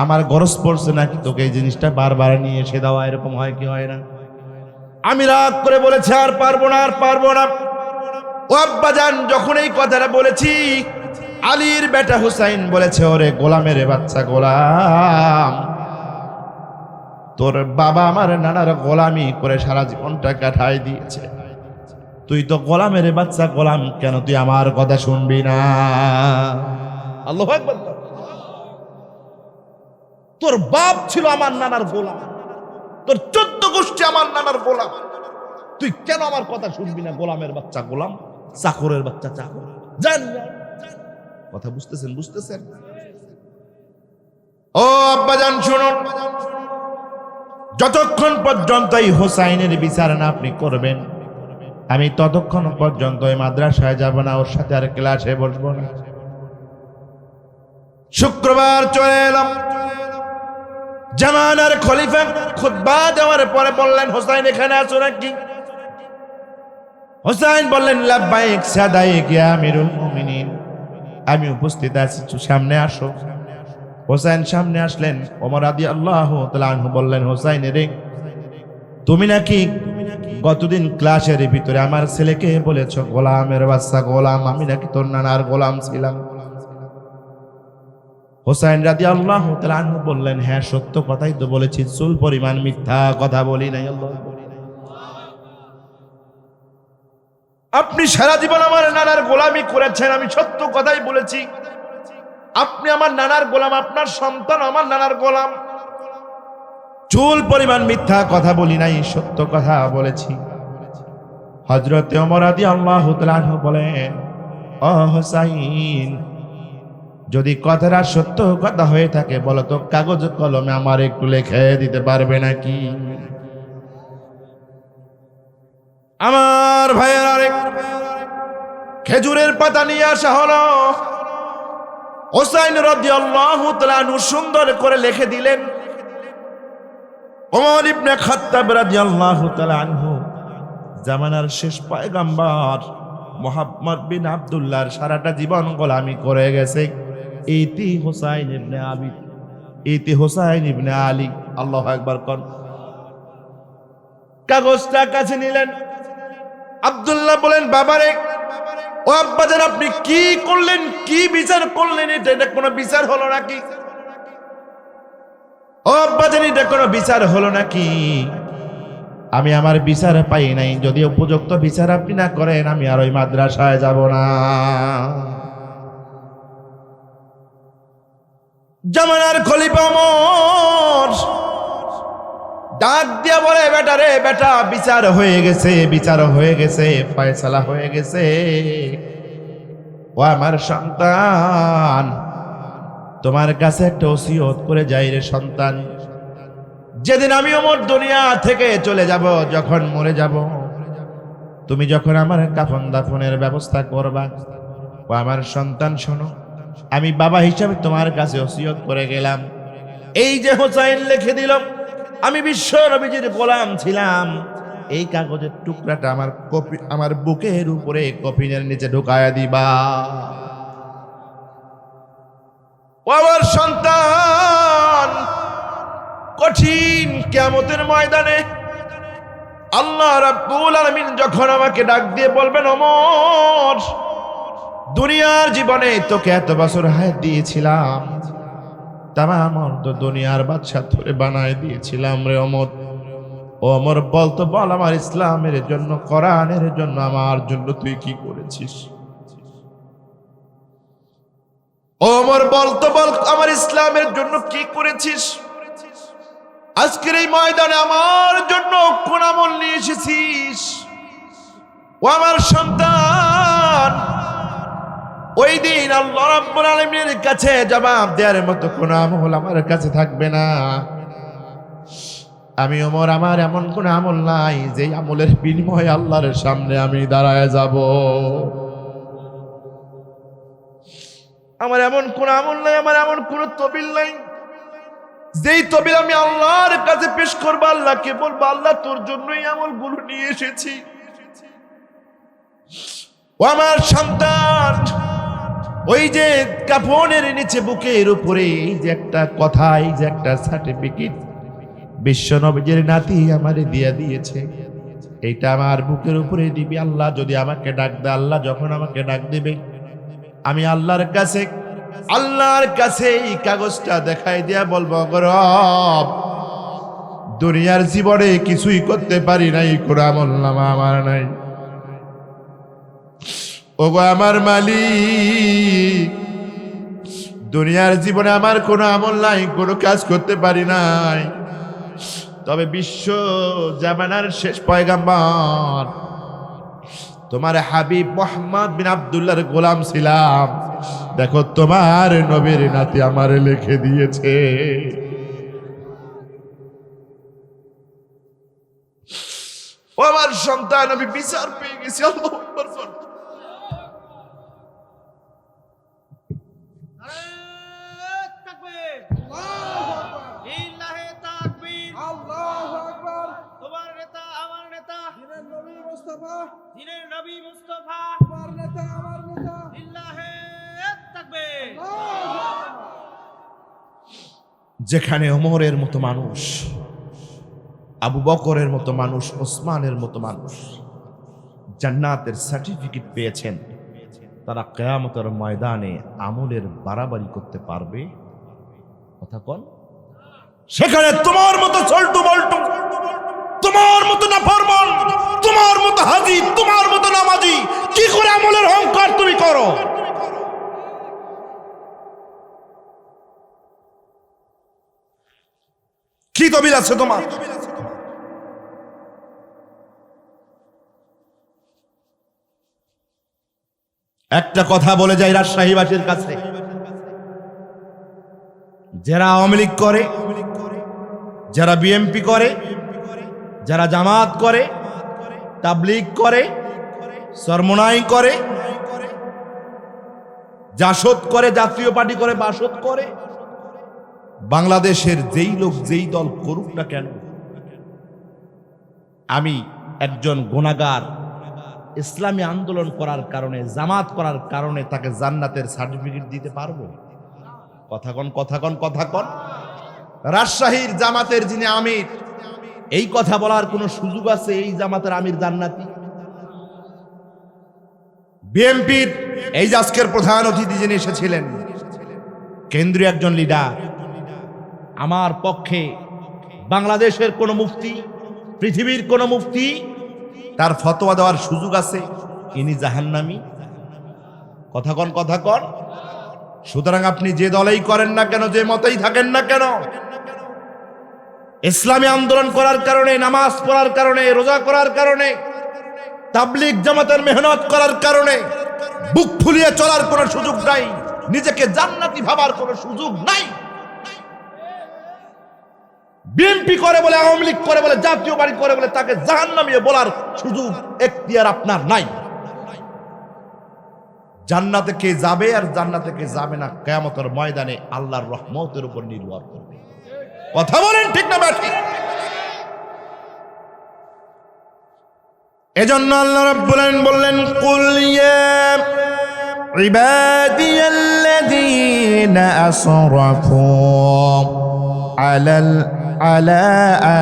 আমার গরজ পড়ছে নাকি তোকে এই জিনিসটা বারবার নিয়ে এসে দেওয়া, এরকম হয় কি হয় না? আমি রাগ করে বলেছি আর পারবো না, আর পারবো না। ও আব্বাজান যখন এই কথাটা বলেছি, আলীর বেটা হুসাইন বলেছে, ওরে গোলামের বাচ্চা গোলাম, তোর বাবা আমার নানার গোলামি করে সারা জীবনটা কাটাই দিয়েছে, তুই তো গোলামের বাচ্চা গোলাম, কেন তুই আমার কথা শুনবি না? আল্লাহু আকবার। তোর বাপ ছিল আমার নানার গোলাম, তোর 14 গোষ্ঠী আমার নানার গোলাম, তুই কেন আমার কথা শুনবি না? গোলামের বাচ্চা গোলাম, চাকরের বাচ্চা চাকর। জান কথা বুঝতেছেন? বুঝতেছেন? ও আব্বাজান শুনুন, যতক্ষণ পর্যন্ত এই হোসাইনের বিচার না আপনি করবেন, আমি ততক্ষণ পর্যন্ত ওই মাদ্রাসায় যাব না, ওর সাথে আর ক্লাসে বসবো না। শুক্রবার চলে এলাম, জামানার খলিফা খুতবা দেওয়ার পরে বললেন, হোসাইন এখানে আছো নাকি? হোসাইন বললেন, লাব্বাইক সাদাইক ইয়া আমিরুল মুমিনিন, আমি উপস্থিত আছি, সামনে আসো। হোসাইন সামনে আসলেন। ওমর রাদিয়াল্লাহু তাআলা আনহু বললেন, হোসাইন রে, তুমি নাকি গতদিন ক্লাসের ভিতরে আমার ছেলেকে বলেছ গোলামের বাচ্চা গোলাম, আমি নাকি তোর নানার গোলাম ছিলাম। হোসাইন রাদিয়াল্লাহু তাআলা আনহু বললেন, হ্যাঁ সত্য কথাই তো বলেছি, চুল পরিমাণ মিথ্যা কথা বলি নাই। আপনি সারা জীবন আমার নানার গোলামি করেছেন, আমি সত্য কথাই বলেছি। আপনি আমার নানার গোলাম, আপনার সন্তান আমার নানার গোলাম, চুল পরিমাণ মিথ্যা কথা বলি নাই, সত্য কথা বলেছি। হযরতে ওমর রাদিয়াল্লাহু তাআলা আনহু বলেন, ও হোসাইন, যদি কথাটা সত্য কথা হয়ে থাকে বলো তো, কাগজ কলমে আমার একটু লিখে দিতে পারবে নাকি? আমার ভাইয়ের আরেক খেজুরের পাতা নিয়ে আসা হলো। হোসাইন রাদিয়াল্লাহু তাআলা আনহু সুন্দর করে লিখে দিলেন। ওমর ইবনে খাত্তাব রাদিয়াল্লাহু তাআলা আনহু, জামানার শেষ পয়গম্বর মুহাম্মদ বিন আব্দুল্লাহর সারাটা জীবন গোলামি করে গেছে, ইতি হোসাইন ইবনে আবি, ইতি হোসাইন ইবনে আলী। আল্লাহু আকবার কোন। কাগজটা কাছে নিলেন। আব্দুল্লাহ বলেন, বাবারে, ও আব্বাজান আপনি কি করলেন, কি বিচার করলেন? এটা কোনো বিচার হলো নাকি? ও আব্বাজান এটা কোনো বিচার হলো নাকি? আমি আমার বিচার পাই নাই, যদি উপযুক্ত বিচার আপনি না করেন আমি আর ওই মাদ্রাসায় যাব না। জামানার খলিফা ওমর ডাক দিয়া বলে, বেটা রে বেটা, বিচার হয়ে গেছে, বিচার হয়ে গেছে, ফয়সালা হয়ে গেছে। ও আমার সন্তান, তোমার কাছে একটা ওসিয়ত করে যাই রে সন্তান, যেদিন আমি ওমর দুনিয়া থেকে চলে যাব, যখন মরে যাব, তুমি যখন আমার কাফন দাফনের ব্যবস্থা করবা, ও আমার সন্তান শোনো, আমি বাবা হিসাবে তোমার কাছে ওসিয়ত করে গেলাম, এই যে হোসাইন লিখে দিল আমি বিশ্ব নবীজির গোলাম ছিলাম, এই কাগজের টুকরাটা আমার বুকের উপরে কফিনের নিচে ঢুকায়া দিবা। ও আমার সন্তান, কঠিন কিয়ামতের ময়দানে আল্লাহ রাব্বুল আলামিন যখন আমাকে ডাক দিয়ে বলবেন, ওমর দুনিয়ার জীবনে তোকে এত বছর হায়াত দিয়েছিলাম, তামাম দুনিয়ার বাদশা ধরে বানায় দিয়েছিলাম রে ওমর। ওমর বলতো, বল আমার ইসলামের জন্য, কোরআনের জন্য, আমার জন্য তুই কি করেছিস? ওমর বলতো, বল আমার ইসলামের জন্য কি করেছিস? আজকের এই ময়দানে আমার জন্য কোন আমল নিয়ে এসেছিস? ও আমার সন্তান, ওই দিন আল্লাহ রাব্বুল আলামিনের কাছে জবাব দেওয়ার মতো কোনো আমল আমার কাছে থাকবে না। আমি ওমর, আমার এমন কোন আমল নাই যে আমলের বিনিময়ে আল্লাহর সামনে আমি দাঁড়ায় যাব। আমার এমন কোন আমল নাই, আমার এমন কোন তবিল নাই যেই তবিল আমি আল্লাহর কাছে পেশ করবো, আল্লাহকে বলবো আল্লাহ তোর জন্যই আমলগুলো নিয়ে এসেছি। ও আমার সন্তান, ওই যে কাফনের নিচে বুকের উপরে এই যে একটা কথা, এই যে একটা সার্টিফিকেট বিশ্ব নবীর নাতি আমারে দিয়ে দিয়েছে, এইটা আমার বুকের উপরে দিবি। আল্লাহ যদি আমাকে ডাক দেয়, আল্লাহ যখন আমাকে ডাক দিবে, আমি আল্লাহর কাছে এই কাগজটা দেখাই দিয়া বলবো, রব দুনিয়ার জীবনে কিছুই করতে পারি নাই, কোনো আমলনামা আমার নাই। ওগো আমার মালিক, দুনিয়ার জীবনে আমার কোনো আমল নাই, কোনো কাজ করতে পারি নাই, তবে বিশ্ব জামানার শেষ পয়গাম্বর তোমার হাবিব মুহাম্মদ বিন আব্দুল্লাহর গোলাম ছিলাম, দেখো তোমার নবীর নাতি আমারে লিখে দিয়েছে। ও আমার সন্তান, আমি বিচার পেয়ে গেছি। আল্লাহু আকবার। যেখানে ওমরের মতো মানুষ, আবু বকরের মতো মানুষ, ওসমানের মতো মানুষ জান্নাতের সার্টিফিকেট পেয়েছেন, তারা কিয়ামতের ময়দানে আমলের বাড়াবাড়ি করতে পারবে? কথা কোন? সেখানে তোমার মতো চল্টু বল্টু, তোমার মতো নাফরমান, তোমার মতো হাজি, তোমার মতো নামাজি কি করে আমলের অহংকার তুমি করো? কি তবিল আছে তোমার? একটা কথা বলে যাই রাজশাহীবাসীর কাছে, যারা আওয়ামী লীগ করে, যারা বিএনপি করে, যারা জামাত করে, তাবলীগ করে, সরমনাই করে, জাসদ করে, জাতীয় পার্টি করে, বাসদ করে, বাংলাদেশের যেই লোক যেই দল করুক না কেন, আমি একজন গুনাহগার ইসলামী আন্দোলন করার কারণে, জামাত করার কারণে তাকে জান্নাতের সার্টিফিকেট দিতে পারবো? কথা কন। রাজশাহীর জামাতের যিনি আমির, এই কথা বলার কোন সুযোগ আছে এই জামাতের আমির জান্নাতি? বিএনপির এই যে আজকের প্রধান অতিথি যিনি এসেছিলেন, কেন্দ্রীয় একজন লিডার, আমার পক্ষে বাংলাদেশের কোন মুফতি, পৃথিবীর কোন মুফতি তার ফতোয়া দেওয়ার সুযোগ আছে ইনি জাহান্নামী? কথা কন। সুতরাং আপনি যে দলেই করেন না কেন, যে মতেই থাকেন না কেন, ইসলামী আন্দোলন করার কারণে, নামাজ পড়ার কারণে, রোজা করার কারণে, তাবলীগ জামাতের মেহনত করার কারণে বুক ফুলিয়ে চলার কোনো সুযোগ নাই, নিজেকে জান্নাতি ভাবার কোনো সুযোগ নাই। বিএনপি করে বলে, আওয়ামী লীগ করে বলে, জাতীয় পার্টি করে বলে তাকে জাহান্নামী বলার সুযোগ, এখতিয়ার আপনার নাই। জান্নাতে কে যাবে আর জান্নাতে কে যাবে না কিয়ামতের ময়দানে আল্লাহর রহমতের উপর নির্ভর করবে। কথা বলেন ঠিক না ঠিক? এজন্য আল্লাহ রাব্বুল আলামিন বললেন, কুল ইয়া ইবাদিয়াল্লাযীনা আসরাফু আলা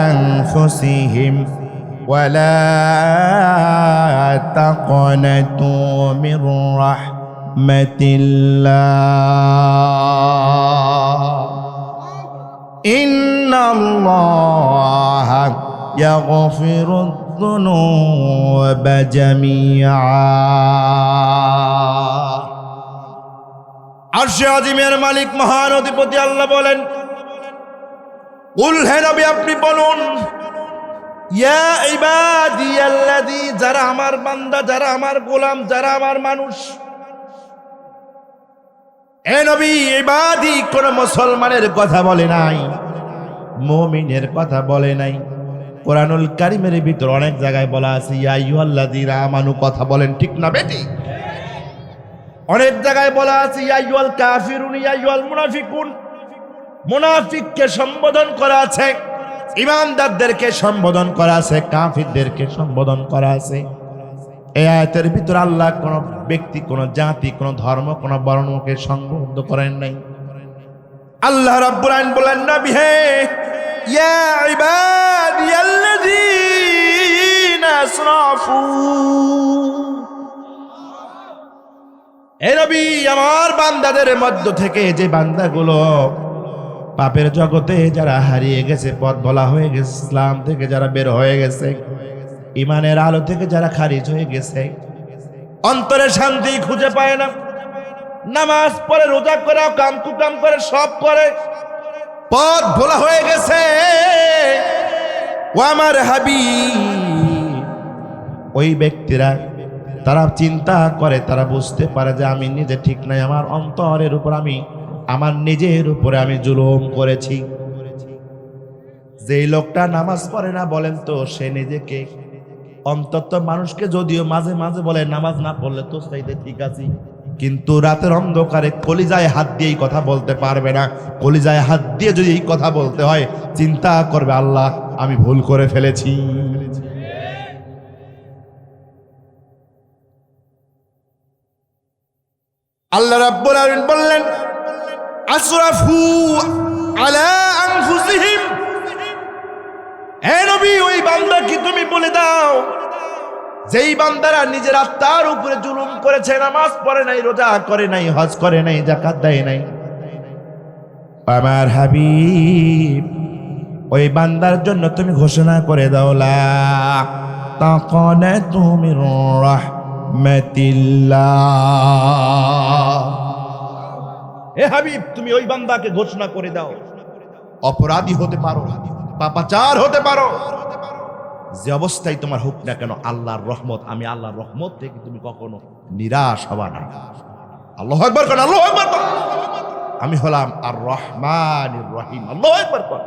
আনফুসিহিম ওয়ালা তাকনাতু মির রাহমাতিল্লাহ ইন্নাল্লাহা ইয়াগফিরুয যুনুবা জামিআ। আরশে আজিমের মালিক মহান অধিপতি আল্লাহ বলেন, কুল হে নবী আপনি বলুন, ইয়া ইবাদিয়াল্লাযী, যারা আমার বান্দা, যারা আমার গোলাম, যারা আমার মানুষ। এ নবী, ইবাদি কোন মুসলমানের কথা বলে নাই, মুমিনের কথা বলে নাই। কোরআনুল কারীমের ভিতর অনেক জায়গায় বলা আছে ইয়া আইয়ুহাল্লাযীনা আমানু, কথা বলেন ঠিক না বেটি? অনেক জায়গায় বলা আছে ইয়া আইয়ুহাল কাফিরুন, ইয়া আইয়ুহাল মুনাফিকুন, মুনাফিককে সম্বোধন করা আছে, ঈমানদারদেরকে সম্বোধন করা আছে, কাফিরদেরকে সম্বোধন করা আছে। এই আয়াতের ভিতর আল্লাহ কোন ব্যক্তি, কোন জাতি, কোন ধর্ম, কোন বর্ণকে সংবোধন করেন নাই। আল্লাহ রাব্বুল আলামিন বলেন, নবী হে, ইয়া ইবাদিয়াল্লাযীনা আসরাফু, হে নবী, আমার বান্দাদের মধ্য থেকে যে বান্দাগুলো পাপের জগতে যারা হারিয়ে গেছে, পথ ভোলা হয়ে গেছে, ইসলাম থেকে যারা বের হয়ে গেছে, ইমানের আলো থেকে যারা খারিজ হয়ে গেছে, অন্তরে শান্তি খুঁজে পায় না, নামাজ পড়ে, রোজা করে, কাম কুকাম করে, সব করে, পথ ভোলা হয়ে গেছে, ও আমার হাবিব, ওই ব্যক্তিরা তারা চিন্তা করে, তারা বুঝতে পারে যে আমি নিজে ঠিক নাই, আমার অন্তরের উপর আমি, আমার নিজের উপরে আমি জুলুম করেছি। যেই লোকটা নামাজ পড়ে না, বলেন তো সে নিজেকে, অন্তত মানুষকে যদিও মাঝে মাঝে বলে নামাজ না পড়লে তো চাইতে ঠিক আছে, কিন্তু রাতের অন্ধকারে কলিজায় হাত দিয়ে এই কথা বলতে পারবে না। কলিজায় হাত দিয়ে যদি এই কথা বলতে হয়, চিন্তা করবে আল্লাহ আমি ভুল করে ফেলেছি। আল্লাহ রাব্বুল আলামিন বললেন, আসরাফু আলা আনফুসিহিম, হে নবী, ওই বান্দাকে তুমি বলে দাও, যেই বান্দারা নিজের আত্মার উপরে জুলুম করেছে, নামাজ পড়ে নাই, রোজা করে নাই, হজ করে নাই, যাকাত দেয় নাই, আমার হাবিব ওই বান্দার জন্য তুমি ঘোষণা করে দাও, লা তাকানাতু মির রাহমাতিল্লাহ। হে হাবিব, তুমি ওই বান্দাকে ঘোষণা করে দাও, অপরাধী হতে পারো, পাপাচার হতে পারো, যে অবস্থায় তোমার হোক না কেন, আল্লাহর রহমত, আমি আল্লাহর রহমত থেকে তুমি কখনো নিরাশ হবা না। আল্লাহু আকবার কর, আল্লাহু আকবার কর। আমি হলাম আর রহমানির রহিম। আল্লাহু আকবার কর।